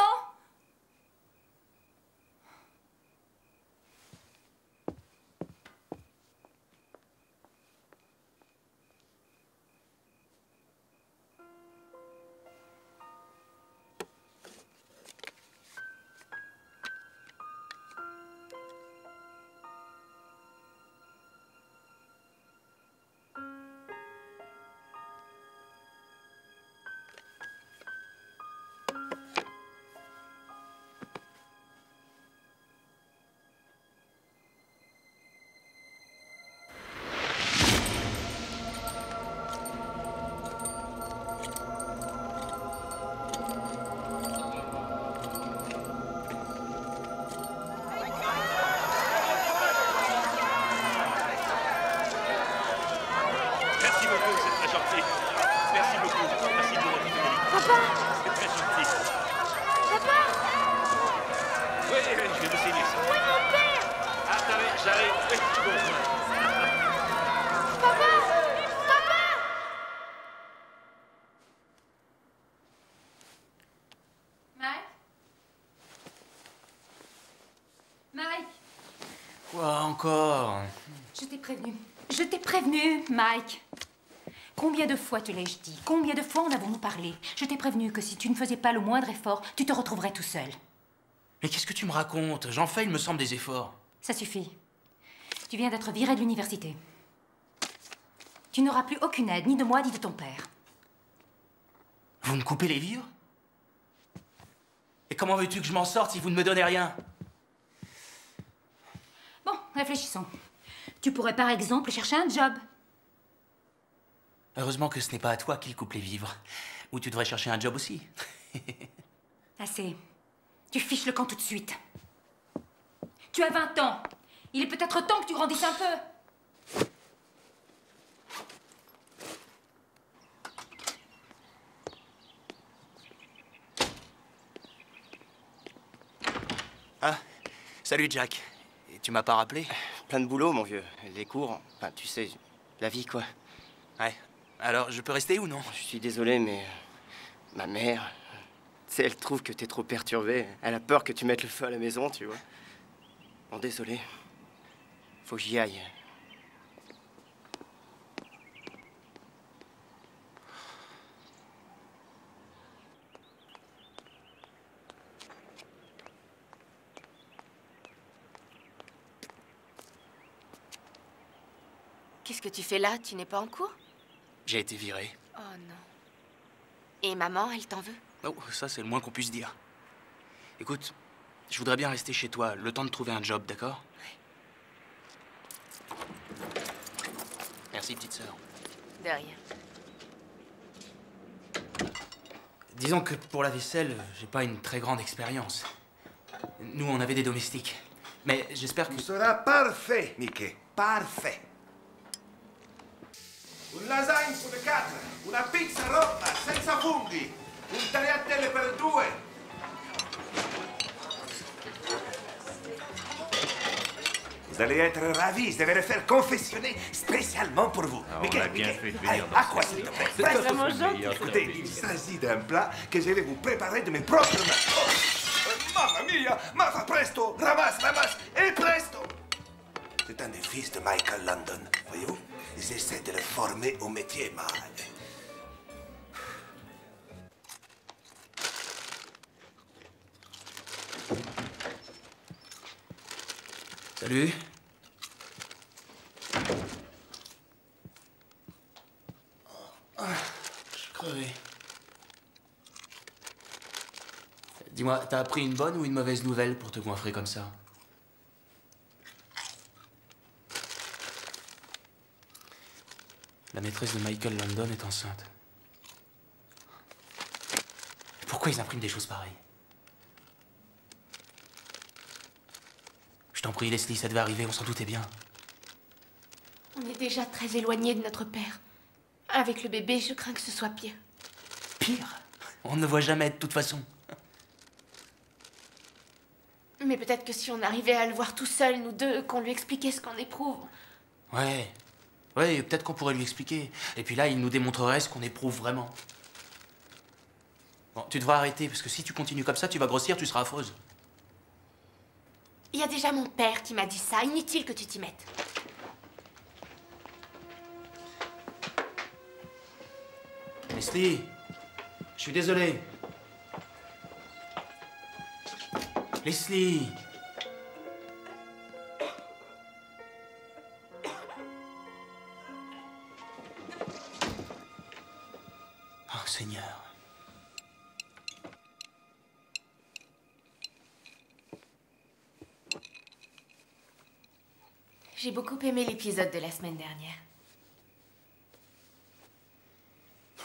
Encore? Je t'ai prévenu. Je t'ai prévenu, Mike. Combien de fois te l'ai-je dit? Combien de fois en avons-nous parlé? Je t'ai prévenu que si tu ne faisais pas le moindre effort, tu te retrouverais tout seul. Mais qu'est-ce que tu me racontes? J'en fais, il me semble, des efforts. Ça suffit. Tu viens d'être viré de l'université. Tu n'auras plus aucune aide, ni de moi, ni de ton père. Vous me coupez les vivres? Et comment veux-tu que je m'en sorte si vous ne me donnez rien? Bon, réfléchissons. Tu pourrais par exemple chercher un job. Heureusement que ce n'est pas à toi qu'il coupe les vivres. Ou tu devrais chercher un job aussi. Assez. Tu fiches le camp tout de suite. Tu as 20 ans. Il est peut-être temps que tu grandisses un peu. Ah, salut Jack. Et tu m'as pas rappelé? Plein de boulot, mon vieux. Les cours, enfin, tu sais, la vie, quoi. Ouais. Alors, je peux rester ou non? Je suis désolé, mais ma mère, tu sais, elle trouve que t'es trop perturbé. Elle a peur que tu mettes le feu à la maison, tu vois. Bon, désolé. Faut que j'y aille. Qu'est-ce que tu fais là? Tu n'es pas en cours? J'ai été viré. Oh non. Et maman, elle t'en veut? Oh, ça, c'est le moins qu'on puisse dire. Écoute, je voudrais bien rester chez toi, le temps de trouver un job, d'accord? Ouais. Merci, petite sœur. De rien. Disons que pour la vaisselle, j'ai pas une très grande expérience. Nous, on avait des domestiques. Mais j'espère que... Tu seras parfait, Mickey. Parfait. Une lasagne pour les 4, una pizza Roma senza funghi, un tagliatelle per 2. Vous allez être ravis, je devais le faire confectionner spécialement pour vous. Ah, Mickey, on a bien Mickey, fait de venir allez, dans à ce quoi, pays. s'il te plaît? C'est Presto. vraiment gentil. Écoutez, il s'agit d'un plat que je vais vous préparer de mes propres mains. Oh, mamma mia, ma fa presto, ramasse, ramasse, et presto. C'est un des fils de Michael London, voyez-vous? J'essaie de le former au métier mâle. Salut. Je suis crevé. Dis-moi, t'as appris une bonne ou une mauvaise nouvelle pour te goinfrer comme ça? La maîtresse de Michael London est enceinte. Pourquoi ils impriment des choses pareilles? Je t'en prie, Leslie, ça devait arriver, on s'en doutait bien. On est déjà très éloigné de notre père. Avec le bébé, je crains que ce soit pire. Pire? On ne le voit jamais de toute façon. Mais peut-être que si on arrivait à le voir tout seul, nous deux, qu'on lui expliquait ce qu'on éprouve. Ouais, peut-être qu'on pourrait lui expliquer. Et puis là, il nous démontrerait ce qu'on éprouve vraiment. Bon, tu devras arrêter, parce que si tu continues comme ça, tu vas grossir, tu seras affreuse. Il y a déjà mon père qui m'a dit ça. Inutile que tu t'y mettes. Leslie, je suis désolé. Leslie. Oh, Seigneur. J'ai beaucoup aimé l'épisode de la semaine dernière.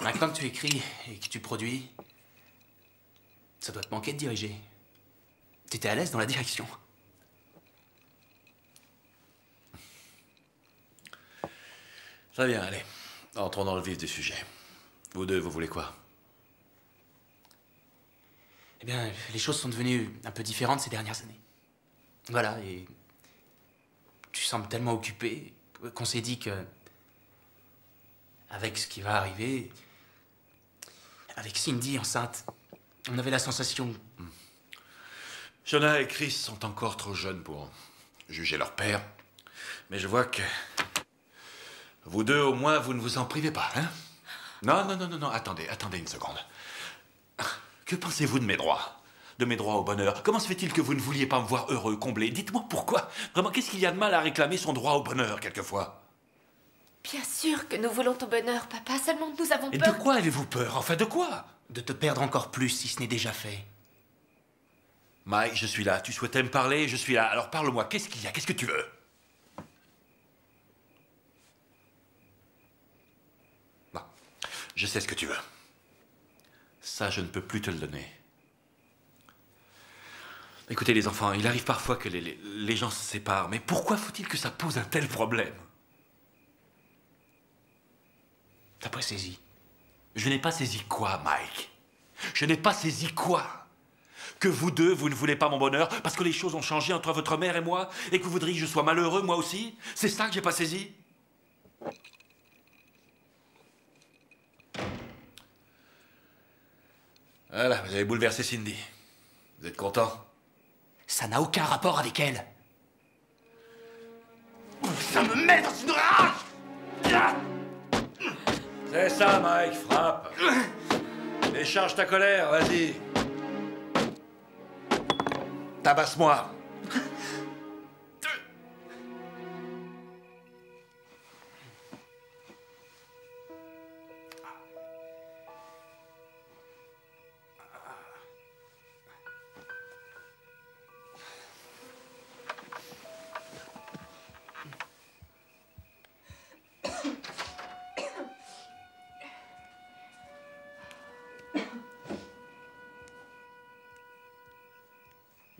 Maintenant que tu écris et que tu produis, ça doit te manquer de diriger. T'étais à l'aise dans la direction. Très bien, allez. Entrons dans le vif du sujet. Vous deux, vous voulez quoi? Eh bien, les choses sont devenues un peu différentes ces dernières années. Voilà, et tu sembles tellement occupé qu'on s'est dit que, avec ce qui va arriver, avec Cindy enceinte, on avait la sensation... Jonah et Chris sont encore trop jeunes pour juger leur père. Mais je vois que... vous deux, au moins, vous ne vous en privez pas, hein? Non, attendez une seconde. Que pensez-vous de mes droits? De mes droits au bonheur? Comment se fait-il que vous ne vouliez pas me voir heureux, comblé? Dites-moi pourquoi. Vraiment, qu'est-ce qu'il y a de mal à réclamer son droit au bonheur, quelquefois? Bien sûr que nous voulons ton bonheur, papa. Seulement nous avons Et peur... de quoi avez-vous peur? Enfin, de quoi? De te perdre encore plus si ce n'est déjà fait. Mike, je suis là. Tu souhaitais me parler? Je suis là. Alors parle-moi. Qu'est-ce qu'il y a? Qu'est-ce que tu veux? Non. Je sais ce que tu veux. Ça, je ne peux plus te le donner. Écoutez, les enfants, il arrive parfois que les gens se séparent. Mais pourquoi faut-il que ça pose un tel problème? T'as pas saisi. Je n'ai pas saisi quoi, Mike? Je n'ai pas saisi quoi? Que vous deux, vous ne voulez pas mon bonheur parce que les choses ont changé entre votre mère et moi et que vous voudriez que je sois malheureux, moi aussi? C'est ça que j'ai pas saisi? Voilà, vous avez bouleversé Cindy. Vous êtes content? Ça n'a aucun rapport avec elle. Ça me met dans une rage! C'est ça, Mike, frappe. Décharge ta colère, vas-y. Tabasse-moi.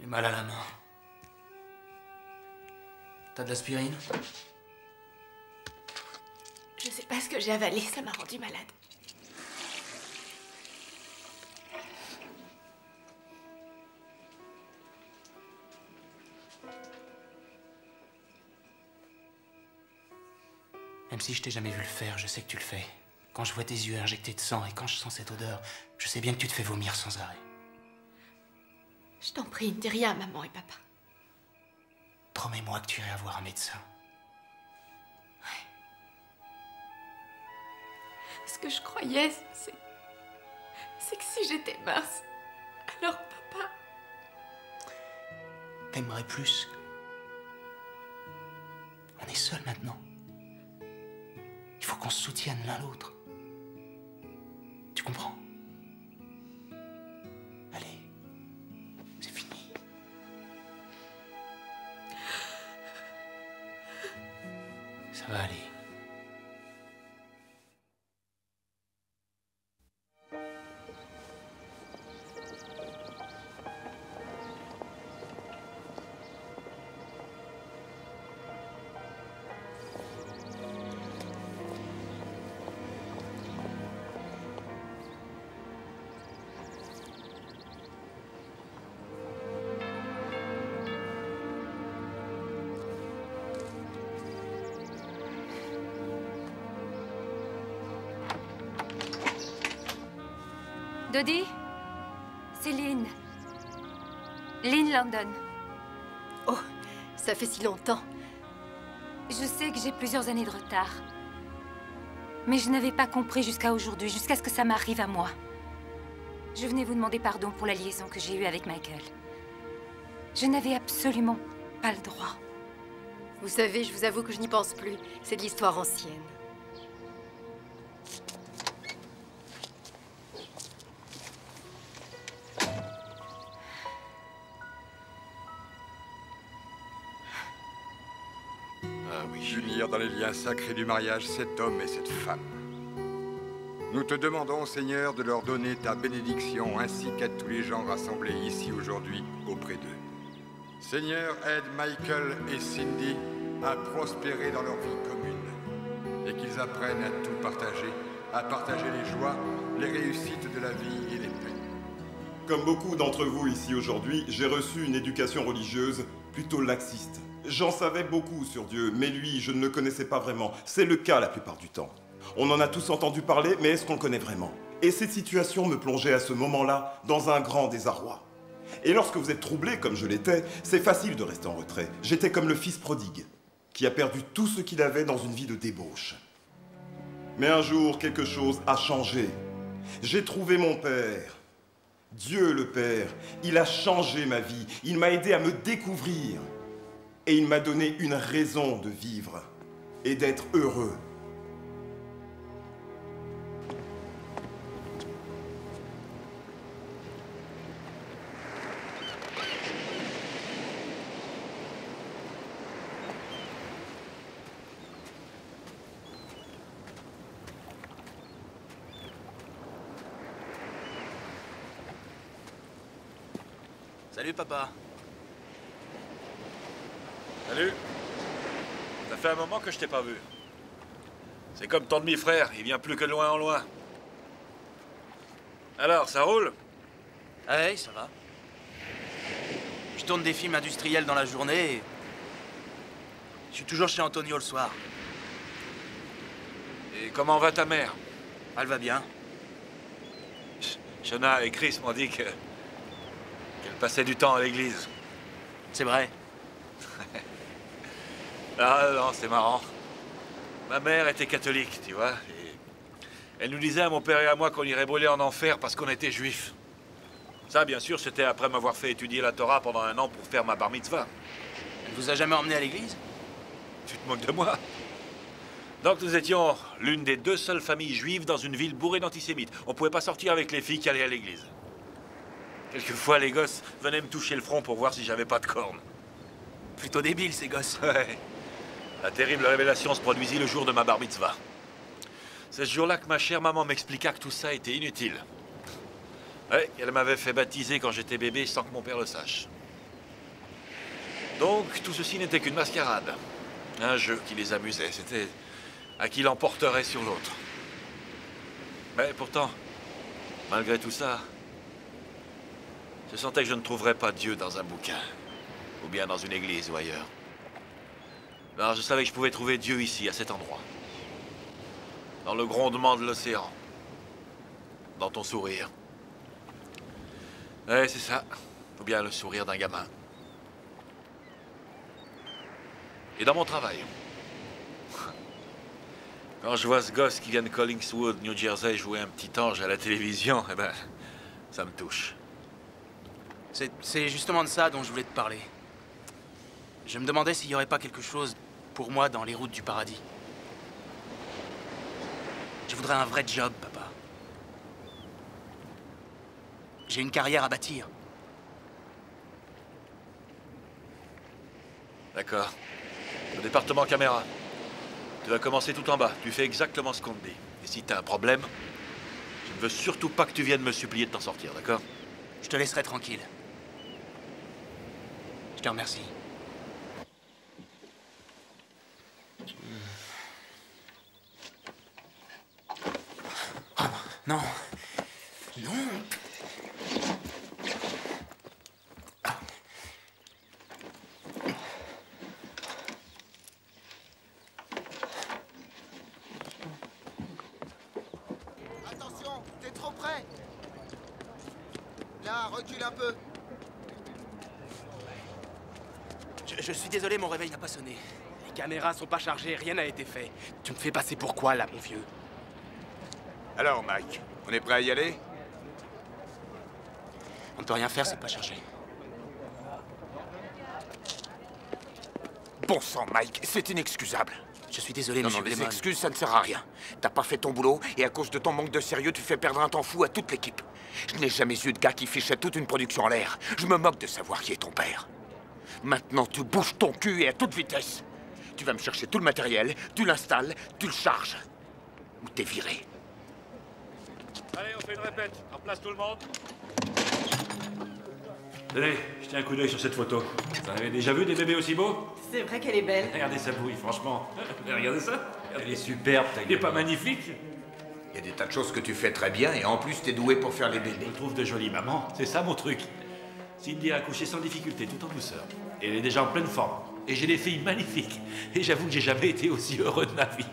J'ai mal à la main. T'as de l'aspirine? Je sais pas ce que j'ai avalé, ça m'a rendu malade. Même si je t'ai jamais vu le faire, je sais que tu le fais. Quand je vois tes yeux injectés de sang et quand je sens cette odeur, je sais bien que tu te fais vomir sans arrêt. Je t'en prie, ne dis rien à maman et papa. Promets-moi que tu irais voir un médecin. Ce que je croyais, c'est que si j'étais mince, alors papa... T'aimerais plus. On est seuls maintenant. Il faut qu'on se soutienne l'un l'autre. Tu comprends? Allez, c'est fini. Ça va aller. Dodie, c'est Lynn. Lynn London. Oh, ça fait si longtemps. Je sais que j'ai plusieurs années de retard. Mais je n'avais pas compris jusqu'à aujourd'hui, jusqu'à ce que ça m'arrive à moi. Je venais vous demander pardon pour la liaison que j'ai eue avec Michael. Je n'avais absolument pas le droit. Vous savez, je vous avoue que je n'y pense plus. C'est de l'histoire ancienne. Unir dans les liens sacrés du mariage cet homme et cette femme. Nous te demandons, Seigneur, de leur donner ta bénédiction ainsi qu'à tous les gens rassemblés ici aujourd'hui auprès d'eux. Seigneur, aide Michael et Cindy à prospérer dans leur vie commune et qu'ils apprennent à tout partager, à partager les joies, les réussites de la vie et les peines. Comme beaucoup d'entre vous ici aujourd'hui, j'ai reçu une éducation religieuse plutôt laxiste. J'en savais beaucoup sur Dieu, mais lui, je ne le connaissais pas vraiment. C'est le cas la plupart du temps. On en a tous entendu parler, mais est-ce qu'on le connaît vraiment? Et cette situation me plongeait à ce moment-là dans un grand désarroi. Et lorsque vous êtes troublé, comme je l'étais, c'est facile de rester en retrait. J'étais comme le fils prodigue, qui a perdu tout ce qu'il avait dans une vie de débauche. Mais un jour, quelque chose a changé. J'ai trouvé mon Père. Dieu le Père, il a changé ma vie. Il m'a aidé à me découvrir. Et il m'a donné une raison de vivre et d'être heureux. Salut, papa. Salut. Ça fait un moment que je t'ai pas vu. C'est comme ton demi-frère, il vient plus que de loin en loin. Alors, ça roule? Ouais, ça va. Je tourne des films industriels dans la journée et... je suis toujours chez Antonio le soir. Et comment va ta mère? Elle va bien. Shona et Chris m'ont dit qu'elle passait du temps à l'église. C'est vrai. Ah non, c'est marrant. Ma mère était catholique, tu vois. Et elle nous disait à mon père et à moi qu'on irait brûler en enfer parce qu'on était juifs. Ça, bien sûr, c'était après m'avoir fait étudier la Torah pendant 1 an pour faire ma bar mitzvah. Elle vous a jamais emmené à l'église? Tu te moques de moi? Donc nous étions l'une des 2 seules familles juives dans une ville bourrée d'antisémites. On pouvait pas sortir avec les filles qui allaient à l'église. Quelquefois, les gosses venaient me toucher le front pour voir si j'avais pas de cornes. Plutôt débile, ces gosses. Ouais. La terrible révélation se produisit le jour de ma bar mitzvah. C'est ce jour-là que ma chère maman m'expliqua que tout ça était inutile. Ouais, elle m'avait fait baptiser quand j'étais bébé sans que mon père le sache. Donc, tout ceci n'était qu'une mascarade. Un jeu qui les amusait. C'était à qui l'emporterait sur l'autre. Mais pourtant, malgré tout ça, je sentais que je ne trouverais pas Dieu dans un bouquin. Ou bien dans une église ou ailleurs. Alors je savais que je pouvais trouver Dieu ici, à cet endroit. Dans le grondement de l'océan. Dans ton sourire. Ouais, c'est ça. Ou bien le sourire d'un gamin. Et dans mon travail. Quand je vois ce gosse qui vient de Collingswood, New Jersey, jouer un petit ange à la télévision, eh ben, ça me touche. C'est justement de ça dont je voulais te parler. Je me demandais s'il n'y aurait pas quelque chose pour moi dans les routes du paradis. Je voudrais un vrai job, papa. J'ai une carrière à bâtir. D'accord. Le département caméra. Tu vas commencer tout en bas. Tu fais exactement ce qu'on te dit. Et si t'as un problème, je ne veux surtout pas que tu viennes me supplier de t'en sortir, d'accord? Je te laisserai tranquille. Je te remercie. Oh, non. Non. Attention, t'es trop près. Là, recule un peu. Je suis désolé, mon réveil n'a pas sonné. Les caméras sont pas chargées, rien n'a été fait. Tu me fais passer pour quoi, là, mon vieux? Alors, Mike, on est prêt à y aller? On ne peut rien faire, c'est pas chargé. Bon sang, Mike, c'est inexcusable. Je suis désolé, non, monsieur les Blemon. excuses, ça ne sert à rien. T'as pas fait ton boulot, et à cause de ton manque de sérieux, tu fais perdre un temps fou à toute l'équipe. Je n'ai jamais eu de gars qui fichait toute une production en l'air. Je me moque de savoir qui est ton père. Maintenant, tu bouges ton cul et à toute vitesse. Tu vas me chercher tout le matériel, tu l'installes, tu le charges. Ou t'es viré. Allez, on fait une répète. En place tout le monde. Tenez, jetez un coup d'œil sur cette photo. Vous en avez déjà vu des bébés aussi beaux? C'est vrai qu'elle est belle. Regardez sa bouille, franchement. Regardez ça. Elle est superbe, elle est pas magnifique? Il y a des tas de choses que tu fais très bien, et en plus, t'es doué pour faire les bébés. Je trouve de jolies mamans, c'est ça mon truc. Cindy a accouché sans difficulté, tout en douceur. Et elle est déjà en pleine forme. Et j'ai des filles magnifiques. Et j'avoue que j'ai jamais été aussi heureux de ma vie.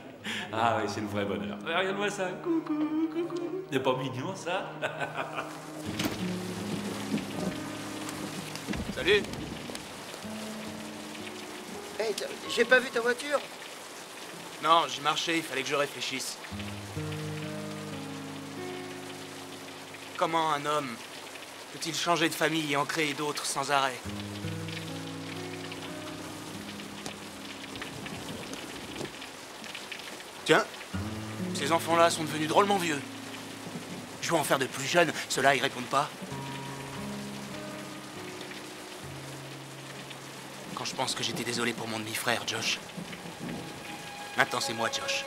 Ah oui, c'est le vrai bonheur. Regarde-moi ça. Coucou, coucou. C'est pas mignon, ça? Salut. Hey, j'ai pas vu ta voiture. Non, j'ai marché, il fallait que je réfléchisse. Comment un homme peut-il changer de famille et en créer d'autres sans arrêt? Tiens, ces enfants-là sont devenus drôlement vieux. Je veux en faire de plus jeunes, ceux-là, ils répondent pas. Quand je pense que j'étais désolé pour mon demi-frère, Josh. Maintenant, c'est moi, Josh.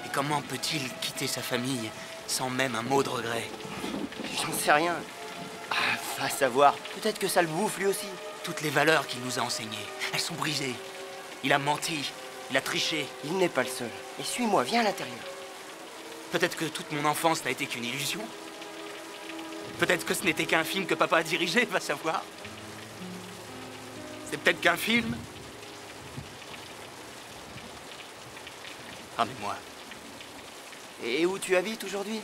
Et comment peut-il quitter sa famille sans même un mot de regret? J'en sais rien. Ah, va savoir. Peut-être que ça le bouffe, lui aussi. Toutes les valeurs qu'il nous a enseignées, elles sont brisées. Il a menti, il a triché. Il n'est pas le seul. Et suis-moi, viens à l'intérieur. Peut-être que toute mon enfance n'a été qu'une illusion. Peut-être que ce n'était qu'un film que papa a dirigé, va savoir. C'est peut-être qu'un film. Ramène-moi. Et où tu habites aujourd'hui?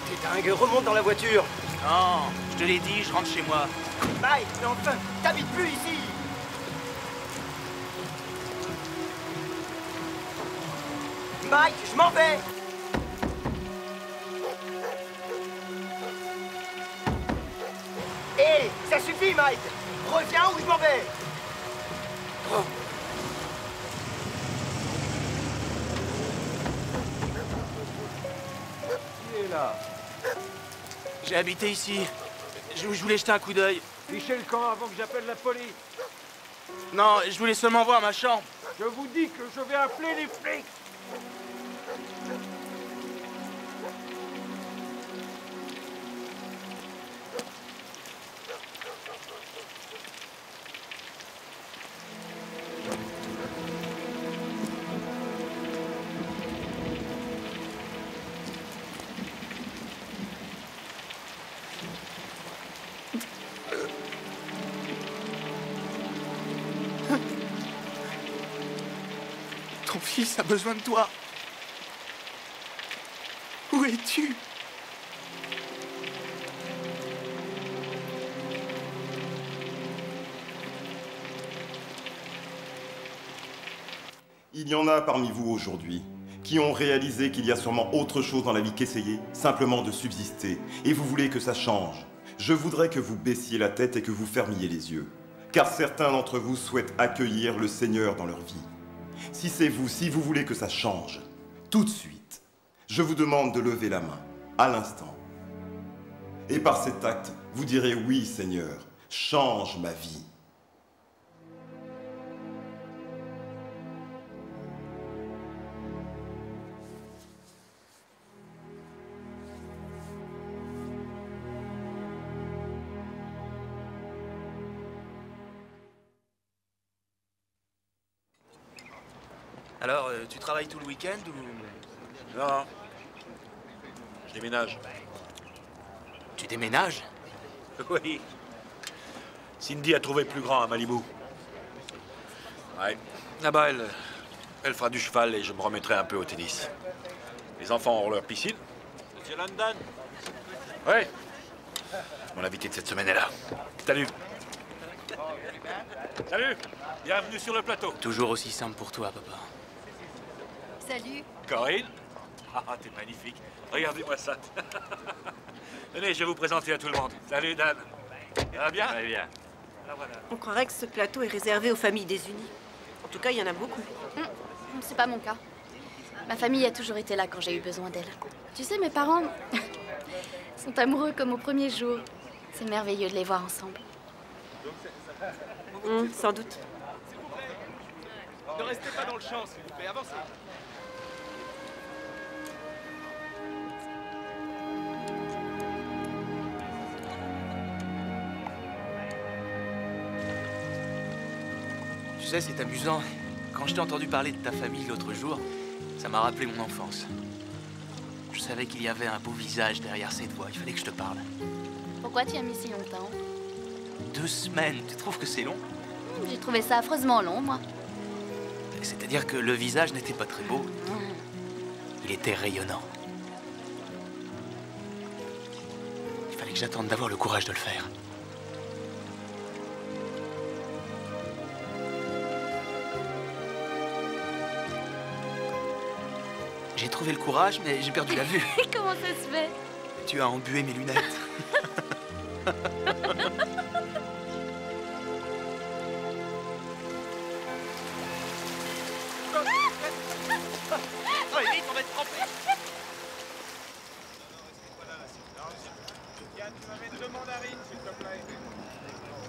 T'es dingue, remonte dans la voiture. Non, je te l'ai dit, je rentre chez moi. Mike, mais enfin, t'habites plus ici. Mike, je m'en vais. Hé, ça suffit, Mike. Reviens ou je m'en vais. Oh. Qui est là? J'ai habité ici. Je voulais jeter un coup d'œil. Fichez le camp avant que j'appelle la police. Non, je voulais seulement voir ma chambre. Je vous dis que je vais appeler les flics. Ton fils a besoin de toi. Où es-tu? Il y en a parmi vous aujourd'hui qui ont réalisé qu'il y a sûrement autre chose dans la vie qu'essayer simplement de subsister. Et vous voulez que ça change. Je voudrais que vous baissiez la tête et que vous fermiez les yeux. Car certains d'entre vous souhaitent accueillir le Seigneur dans leur vie. Si c'est vous, si vous voulez que ça change, tout de suite, je vous demande de lever la main, à l'instant. Et par cet acte, vous direz oui, Seigneur, change ma vie. Alors, tu travailles tout le week-end ou... Non. Je déménage. Tu déménages? Oui. Cindy a trouvé plus grand à Malibu. Ouais. Là-bas, elle fera du cheval et je me remettrai un peu au tennis. Les enfants auront leur piscine. Monsieur London. Ouais. Mon invité de cette semaine est là. Salut. Salut. Bienvenue sur le plateau. Toujours aussi simple pour toi, papa. Salut. Corinne. Ah, t'es magnifique. Regardez-moi ça. Venez, je vais vous présenter à tout le monde. Salut, Dan. Ça va bien? Très bien. Alors, voilà. On croirait que ce plateau est réservé aux familles désunies. En tout cas, il y en a beaucoup. C'est pas mon cas. Ma famille a toujours été là quand j'ai eu besoin d'elle. Tu sais, mes parents sont amoureux comme au premier jour. C'est merveilleux de les voir ensemble. Sans doute. Ne restez pas dans le champ, s'il vous plaît. Avancez. Tu sais, c'est amusant. Quand je t'ai entendu parler de ta famille l'autre jour, ça m'a rappelé mon enfance. Je savais qu'il y avait un beau visage derrière cette voix. Il fallait que je te parle. Pourquoi tu as mis si longtemps? 2 semaines, tu trouves que c'est long? J'ai trouvé ça affreusement long, moi. C'est-à-dire que le visage n'était pas très beau. Il était rayonnant. Il fallait que j'attende d'avoir le courage de le faire. J'ai trouvé le courage, mais j'ai perdu la vue. Comment ça se fait? Tu as embué mes lunettes. Oh, vite, on va être trempés.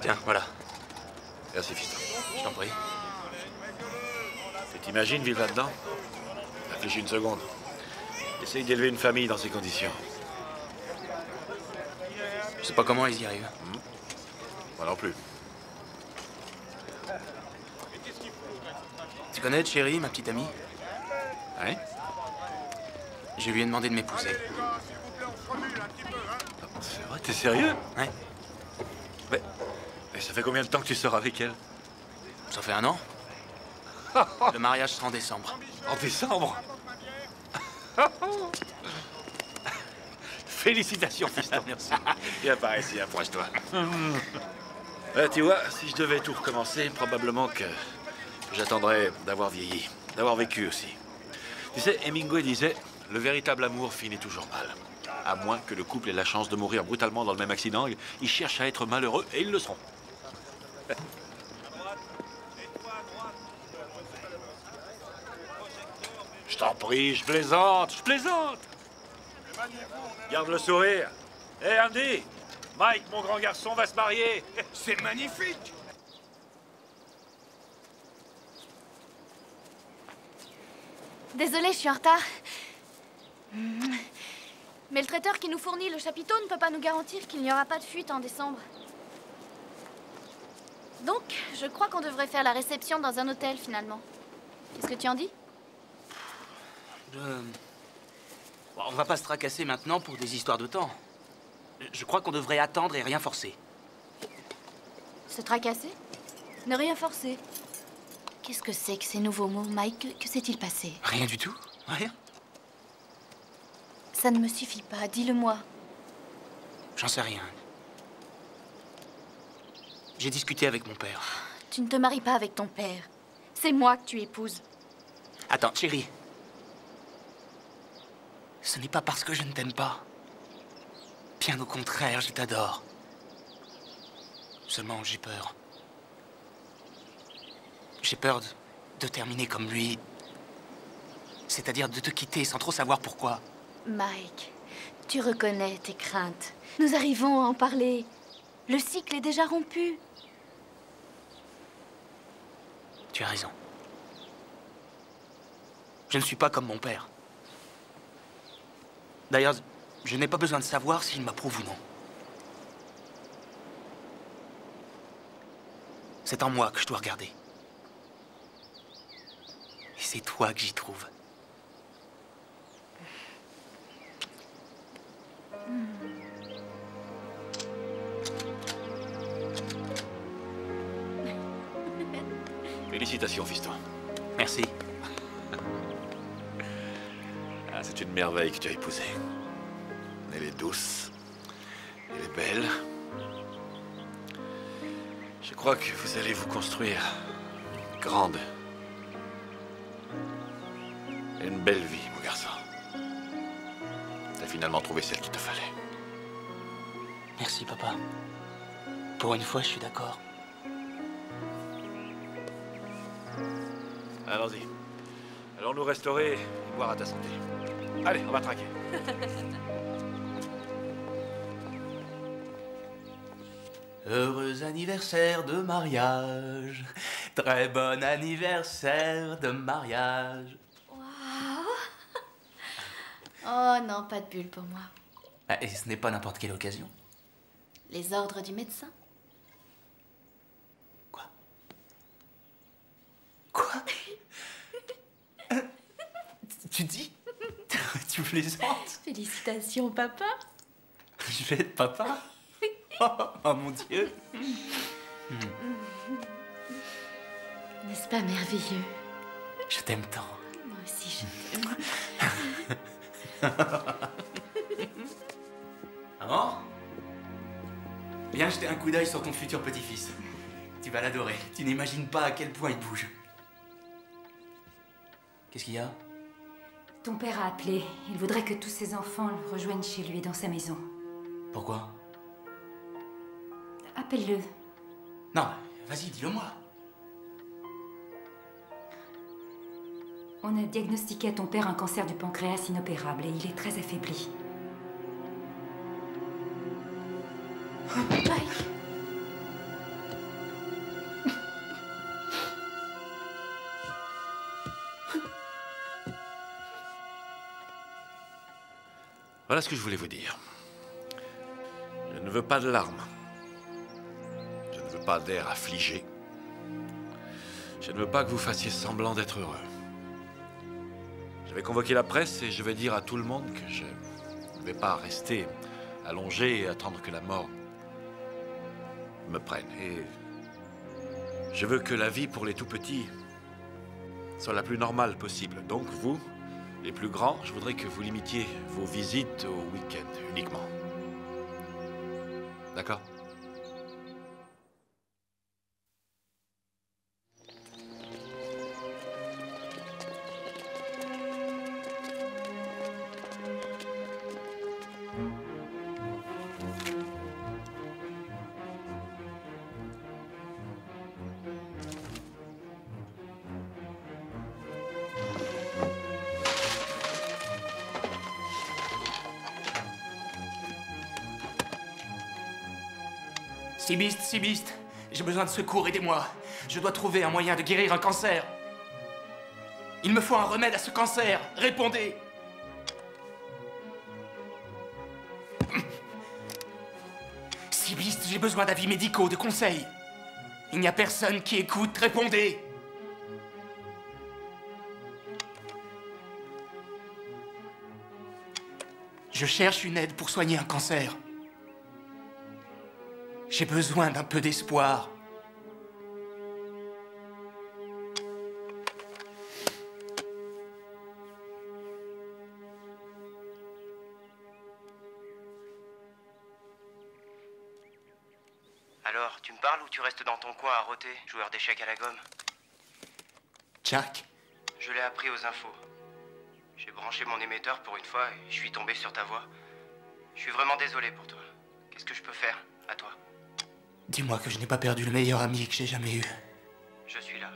Tiens, voilà. Merci, fiston. Je t'en prie. Tu t'imagines vivre là-dedans? Réfléchis une seconde. Essaye d'élever une famille dans ces conditions. Je sais pas comment ils y arrivent. Moi non plus. Tu connais Cherry, ma petite amie? Ouais. Je lui ai demandé de m'épouser. C'est vrai, t'es sérieux? Ouais. Mais ça fait combien de temps que tu sors avec elle? Ça fait 1 an. Le mariage sera en décembre. En décembre? Félicitations, fiston. Merci. Viens par ici, approche-toi. Tu vois, si je devais tout recommencer, probablement que j'attendrais d'avoir vieilli, d'avoir vécu aussi. Tu sais, Hemingway disait, le véritable amour finit toujours mal. À moins que le couple ait la chance de mourir brutalement dans le même accident, ils cherchent à être malheureux et ils le seront. Je t'en prie, je plaisante, je plaisante. Garde le sourire. Hé, Andy, Mike, mon grand garçon, va se marier. C'est magnifique. Désolée, je suis en retard. Mais le traiteur qui nous fournit le chapiteau ne peut pas nous garantir qu'il n'y aura pas de fuite en décembre. Donc, je crois qu'on devrait faire la réception dans un hôtel, finalement. Qu'est-ce que tu en dis? Bon, on va pas se tracasser maintenant pour des histoires de temps. Je crois qu'on devrait attendre et rien forcer. Se tracasser? Ne rien forcer. Qu'est-ce que c'est que ces nouveaux mots, Mike? Que s'est-il passé? Rien du tout? Rien? Ça ne me suffit pas, dis-le-moi. J'en sais rien. J'ai discuté avec mon père. Tu ne te maries pas avec ton père. C'est moi que tu épouses. Attends, chérie. Ce n'est pas parce que je ne t'aime pas. Bien au contraire, je t'adore. Seulement, j'ai peur. J'ai peur de terminer comme lui. C'est-à-dire de te quitter sans trop savoir pourquoi. Mike, tu reconnais tes craintes. Nous arrivons à en parler. Le cycle est déjà rompu. Tu as raison. Je ne suis pas comme mon père. D'ailleurs, je n'ai pas besoin de savoir s'il m'approuve ou non. C'est en moi que je dois regarder. Et c'est toi que j'y trouve. Félicitations, fiston. Merci. Ah, c'est une merveille que tu as épousée. Elle est douce. Elle est belle. Je crois que vous allez vous construire une grande et une belle vie, mon garçon. T'as finalement trouvé celle qu'il te fallait. Merci, papa. Pour une fois, je suis d'accord. Allons-y. Allons nous restaurer et boire à ta santé. Allez, on va traquer. Heureux anniversaire de mariage. Très bon anniversaire de mariage. Waouh! Oh non, pas de bulle pour moi. Ah, et ce n'est pas n'importe quelle occasion. Les ordres du médecin? Quoi? Tu dis? Tu plaisantes? Félicitations, papa. Je vais être papa? Oh mon Dieu! N'est-ce pas merveilleux? Je t'aime tant. Moi aussi, je t'aime. Maman? Viens jeter un coup d'œil sur ton futur petit-fils. Tu vas l'adorer. Tu n'imagines pas à quel point il bouge. Qu'est-ce qu'il y a? Ton père a appelé. Il voudrait que tous ses enfants le rejoignent chez lui, dans sa maison. Pourquoi? Appelle-le. Non, vas-y, dis-le-moi. On a diagnostiqué à ton père un cancer du pancréas inopérable et il est très affaibli. Mike. Voilà ce que je voulais vous dire. Je ne veux pas de larmes. Je ne veux pas d'air affligé. Je ne veux pas que vous fassiez semblant d'être heureux. Je vais convoquer la presse et je vais dire à tout le monde que je ne vais pas rester allongé et attendre que la mort me prenne. Et je veux que la vie pour les tout-petits soit la plus normale possible. Donc vous, les plus grands, je voudrais que vous limitiez vos visites au week-end uniquement. D'accord? Sibiste, j'ai besoin de secours, aidez-moi. Je dois trouver un moyen de guérir un cancer. Il me faut un remède à ce cancer. Répondez. Sibiste, j'ai besoin d'avis médicaux, de conseils. Il n'y a personne qui écoute. Répondez. Je cherche une aide pour soigner un cancer. J'ai besoin d'un peu d'espoir. Alors, tu me parles ou tu restes dans ton coin à rôter, joueur d'échecs à la gomme? Jack? Je l'ai appris aux infos. J'ai branché mon émetteur pour une fois et je suis tombé sur ta voix. Je suis vraiment désolé pour toi. Qu'est-ce que je peux faire, à toi? Dis-moi que je n'ai pas perdu le meilleur ami que j'ai jamais eu. Je suis là.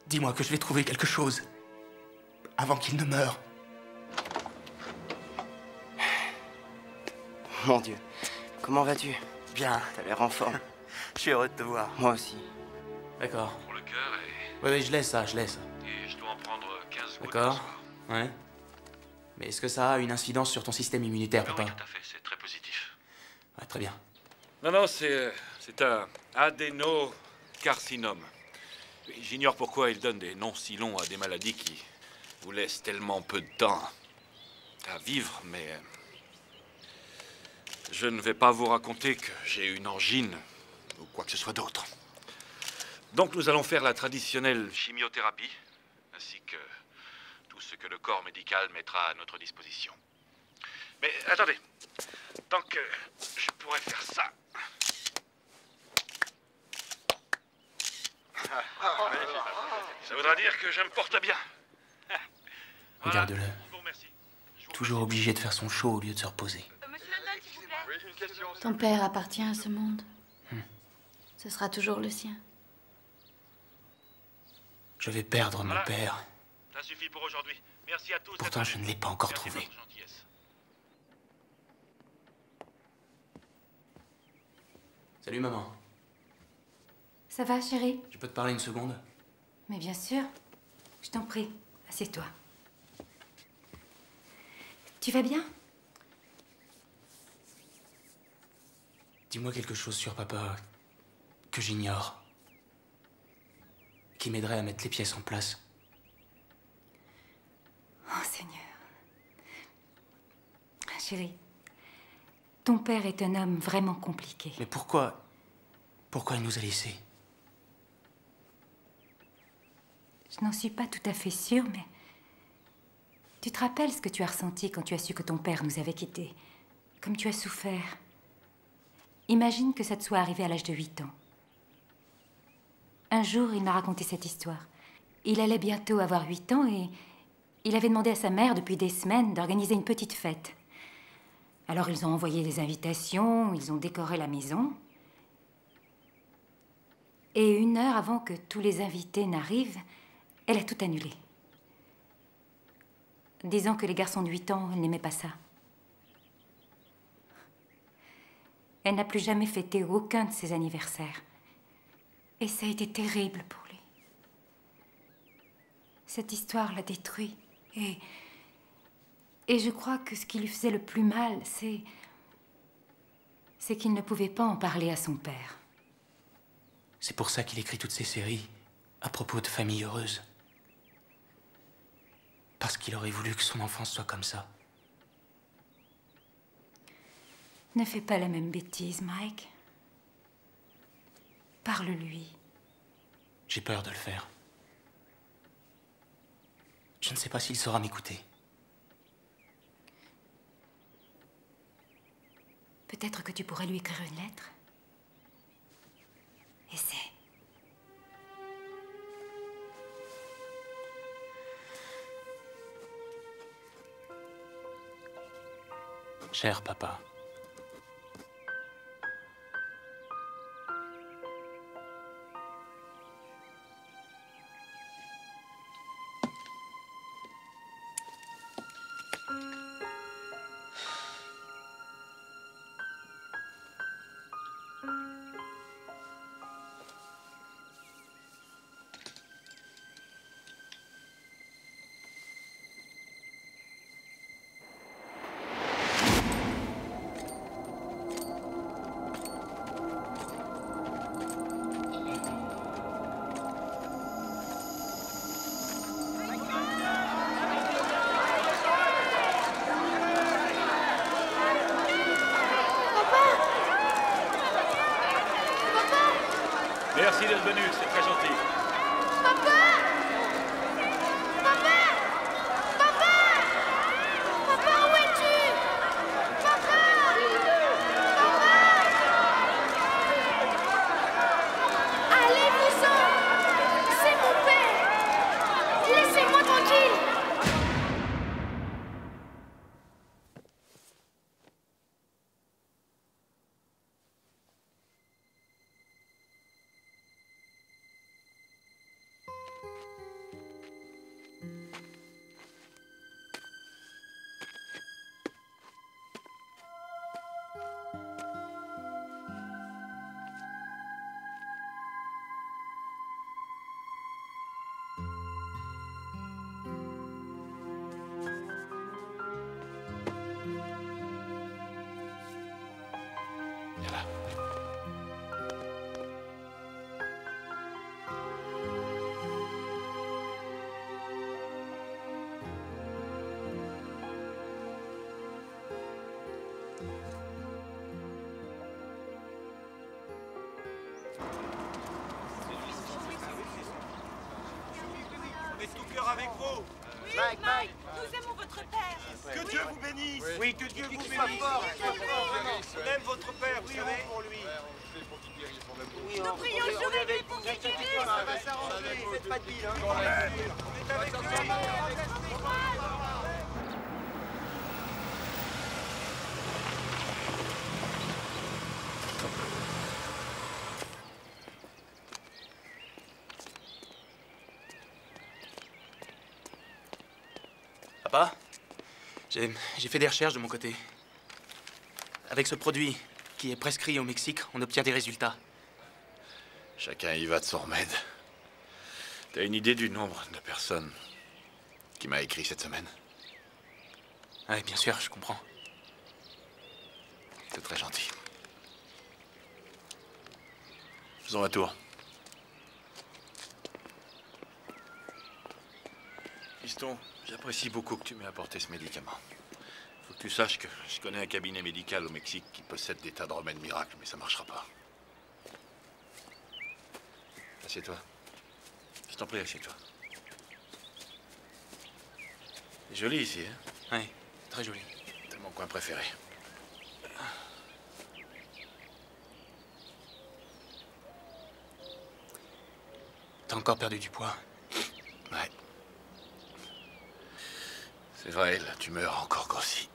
Dis-moi que je vais trouver quelque chose. Avant qu'il ne meure. Mon Dieu. Comment vas-tu? Bien. T'as l'air en forme. Je suis heureux de te voir. Moi aussi. D'accord. Pour le cœur et... Oui, je laisse ça, je laisse. Et je dois en prendre 15 gouttes. D'accord. Ouais. Mais est-ce que ça a une incidence sur ton système immunitaire, papa? Oui, tout à fait, c'est très positif. Ouais, très bien. Non, c'est un adénocarcinome. J'ignore pourquoi ils donnent des noms si longs à des maladies qui vous laissent tellement peu de temps à vivre, mais je ne vais pas vous raconter que j'ai une angine ou quoi que ce soit d'autre. Donc nous allons faire la traditionnelle chimiothérapie, ainsi que tout ce que le corps médical mettra à notre disposition. Mais attendez, tant que je pourrais faire ça... Ça voudra dire que je me porte bien. Regarde-le. Toujours obligé de faire son show au lieu de se reposer. Ton père appartient à ce monde. Ce sera toujours le sien. Je vais perdre mon père. Ça suffit pour aujourd'hui. Merci à tous. Pourtant, je ne l'ai pas encore trouvé. Salut, maman. Ça va, chérie? Je peux te parler une seconde? Mais bien sûr. Je t'en prie. Assieds-toi. Tu vas bien? Dis-moi quelque chose sur papa que j'ignore. Qui m'aiderait à mettre les pièces en place. Oh, Seigneur. Chérie, ton père est un homme vraiment compliqué. Mais pourquoi il nous a laissés? Je n'en suis pas tout à fait sûre, mais... Tu te rappelles ce que tu as ressenti quand tu as su que ton père nous avait quittés? Comme tu as souffert. Imagine que ça te soit arrivé à l'âge de 8 ans. Un jour, il m'a raconté cette histoire. Il allait bientôt avoir 8 ans et il avait demandé à sa mère depuis des semaines d'organiser une petite fête. Alors ils ont envoyé des invitations, ils ont décoré la maison. Et 1 heure avant que tous les invités n'arrivent, elle a tout annulé. Disant que les garçons de 8 ans, elle n'aimait pas ça. Elle n'a plus jamais fêté aucun de ses anniversaires. Et ça a été terrible pour lui. Cette histoire l'a détruit. Et je crois que ce qui lui faisait le plus mal, c'est qu'il ne pouvait pas en parler à son père. C'est pour ça qu'il écrit toutes ces séries à propos de familles heureuses. Parce qu'il aurait voulu que son enfance soit comme ça. Ne fais pas la même bêtise, Mike. Parle-lui. J'ai peur de le faire. Je ne sais pas s'il saura m'écouter. Peut-être que tu pourrais lui écrire une lettre. Essaie. Cher papa. Merci d'être venu, c'est très gentil. Papa! Papa! Papa! Papa, où es-tu? Papa! Papa! Allez-vous-en! C'est mon père! Laissez-moi tranquille! On est tout cœur avec vous. Mike, Mike, nous aimons votre père. Que Dieu vous bénisse. Oui, que Dieu vous bénisse. On aime votre père, vous savez. pour lui. Nous prions sur lui pour qu'il guérisse. Ça va s'arranger. Faites pas de bile, hein. On est avec lui. Papa, j'ai fait des recherches de mon côté. Avec ce produit qui est prescrit au Mexique, on obtient des résultats. Chacun y va de son remède. T'as une idée du nombre de personnes qui m'a écrit cette semaine? Oui, bien sûr, je comprends. C'est très gentil. Faisons un tour. Fiston, j'apprécie beaucoup que tu m'aies apporté ce médicament. Faut que tu saches que je connais un cabinet médical au Mexique qui possède des tas de remèdes miracles, mais ça marchera pas. Assieds-toi. Je t'en prie, assieds-toi. C'est joli ici, hein? Oui, très joli. C'est mon coin préféré. T'as encore perdu du poids? Ouais. C'est vrai, la tumeur a encore grossi.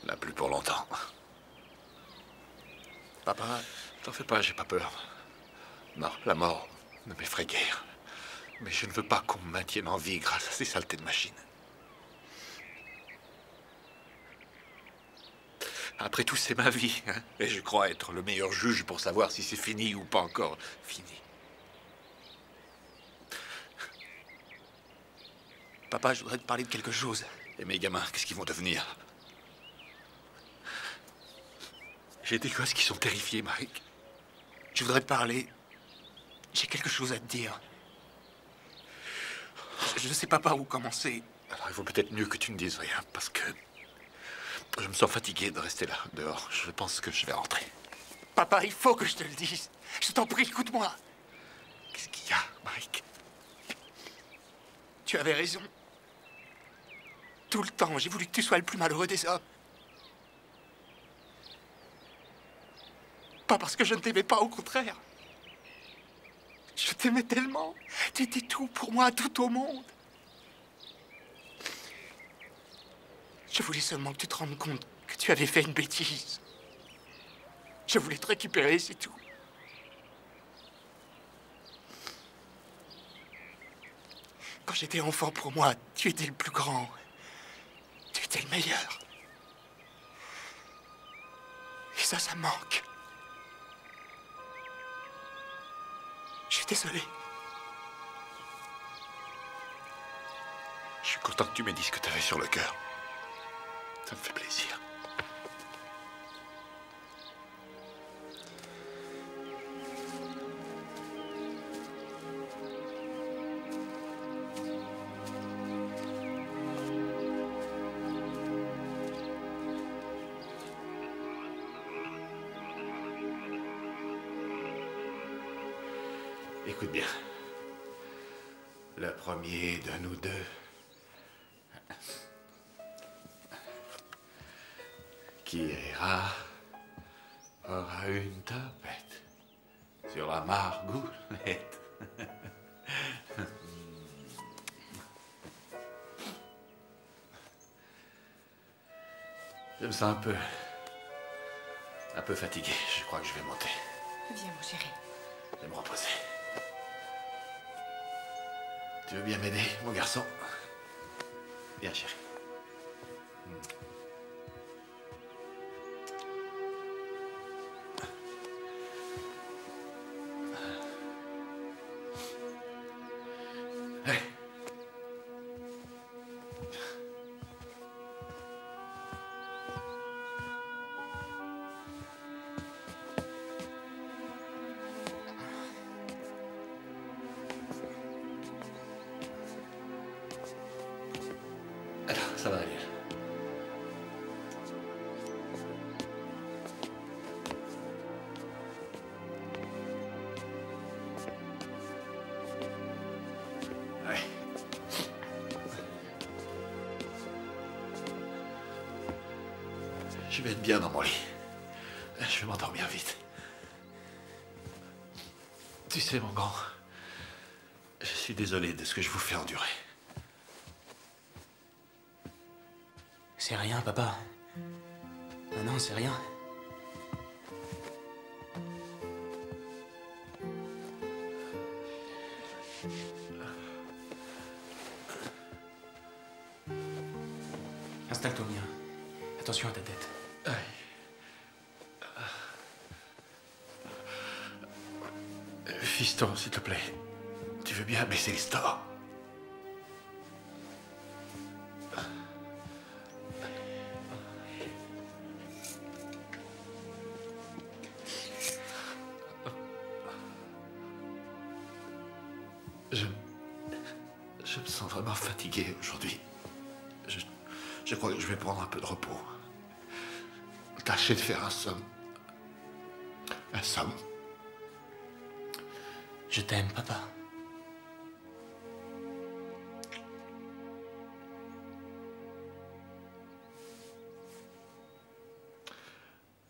Elle n'a plus pour longtemps. Papa... T'en fais pas, j'ai pas peur. Non, la mort ne m'effraie guère. Mais je ne veux pas qu'on me maintienne en vie grâce à ces saletés de machines. Après tout, c'est ma vie, hein, et je crois être le meilleur juge pour savoir si c'est fini ou pas encore fini. Papa, je voudrais te parler de quelque chose. Et mes gamins, qu'est-ce qu'ils vont devenir? J'ai des gosses qui sont terrifiés, Mike. Je voudrais te parler. J'ai quelque chose à te dire. Je ne sais pas par où commencer. Alors, il vaut peut-être mieux que tu ne dises rien, parce que je me sens fatigué de rester là, dehors. Je pense que je vais rentrer. Papa, il faut que je te le dise. Je t'en prie, écoute-moi. Qu'est-ce qu'il y a, Mike? Tu avais raison. Tout le temps, j'ai voulu que tu sois le plus malheureux des hommes. Pas parce que je ne t'aimais pas, au contraire. Je t'aimais tellement. Tu étais tout pour moi, tout au monde. Je voulais seulement que tu te rendes compte que tu avais fait une bêtise. Je voulais te récupérer, c'est tout. Quand j'étais enfant, pour moi, tu étais le plus grand. Tu étais le meilleur. Et ça me manque. Je suis désolé. Je suis content que tu m'aies dit ce que tu avais sur le cœur. Ça me fait plaisir. Écoute bien. Le premier de nous deux qui ira aura une tapette sur la margoulette. Je me sens un peu fatigué. Je crois que je vais monter. Viens, mon chéri. Je vais me reposer. Tu veux bien m'aider, mon garçon? Viens, chérie. Allez. Alors, ça va aller. Ouais. Je vais être bien dans mon lit. Je vais m'endormir vite. Tu sais, mon grand, je suis désolé de ce que je vous fais endurer. C'est rien, papa. Non, non, c'est rien. Installe-toi bien. Attention à ta tête. Fiston, s'il te plaît, tu veux bien baisser les stores? Je me sens vraiment fatigué aujourd'hui. Je crois que je vais prendre un peu de repos. Tâchez de faire un somme. Un somme. Je t'aime, papa.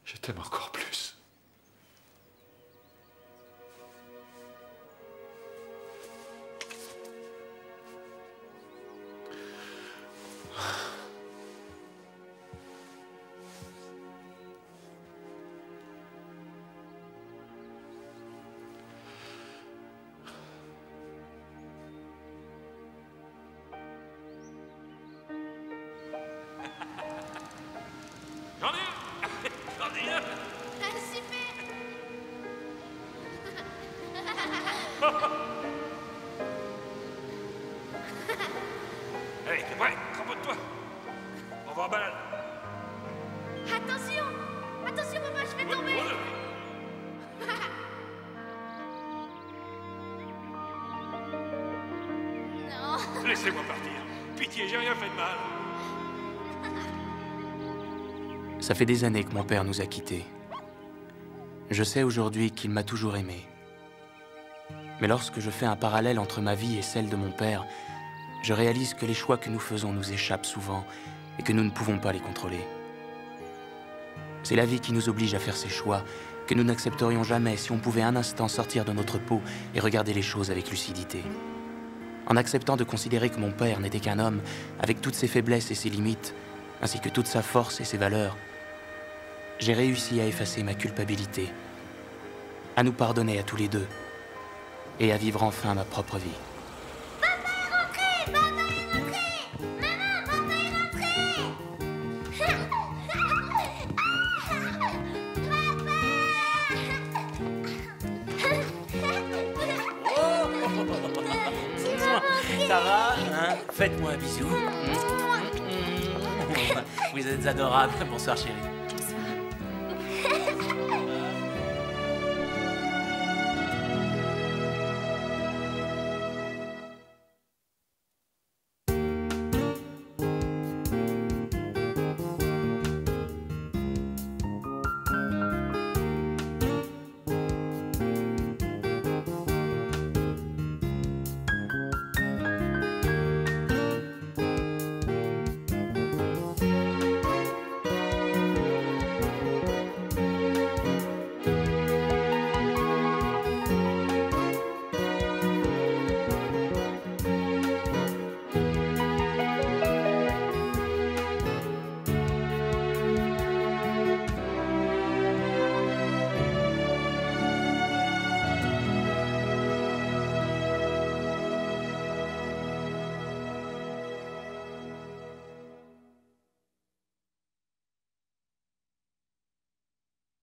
Je t'aime encore plus. Allez, t'es prêt? Cramponne-toi. On va en balade. Attention! Attention, papa, je vais tomber! Non! Laissez-moi partir. Pitié, j'ai rien fait de mal. Ça fait des années que mon père nous a quittés. Je sais aujourd'hui qu'il m'a toujours aimé. Mais lorsque je fais un parallèle entre ma vie et celle de mon père, je réalise que les choix que nous faisons nous échappent souvent et que nous ne pouvons pas les contrôler. C'est la vie qui nous oblige à faire ces choix que nous n'accepterions jamais si on pouvait un instant sortir de notre peau et regarder les choses avec lucidité. En acceptant de considérer que mon père n'était qu'un homme avec toutes ses faiblesses et ses limites, ainsi que toute sa force et ses valeurs, j'ai réussi à effacer ma culpabilité, à nous pardonner à tous les deux et à vivre enfin ma propre vie. Papa est rentré! Papa est rentré! Maman, papa est rentré! Ça va, hein? Faites-moi un bisou. Vous êtes adorable. Bonsoir, chérie.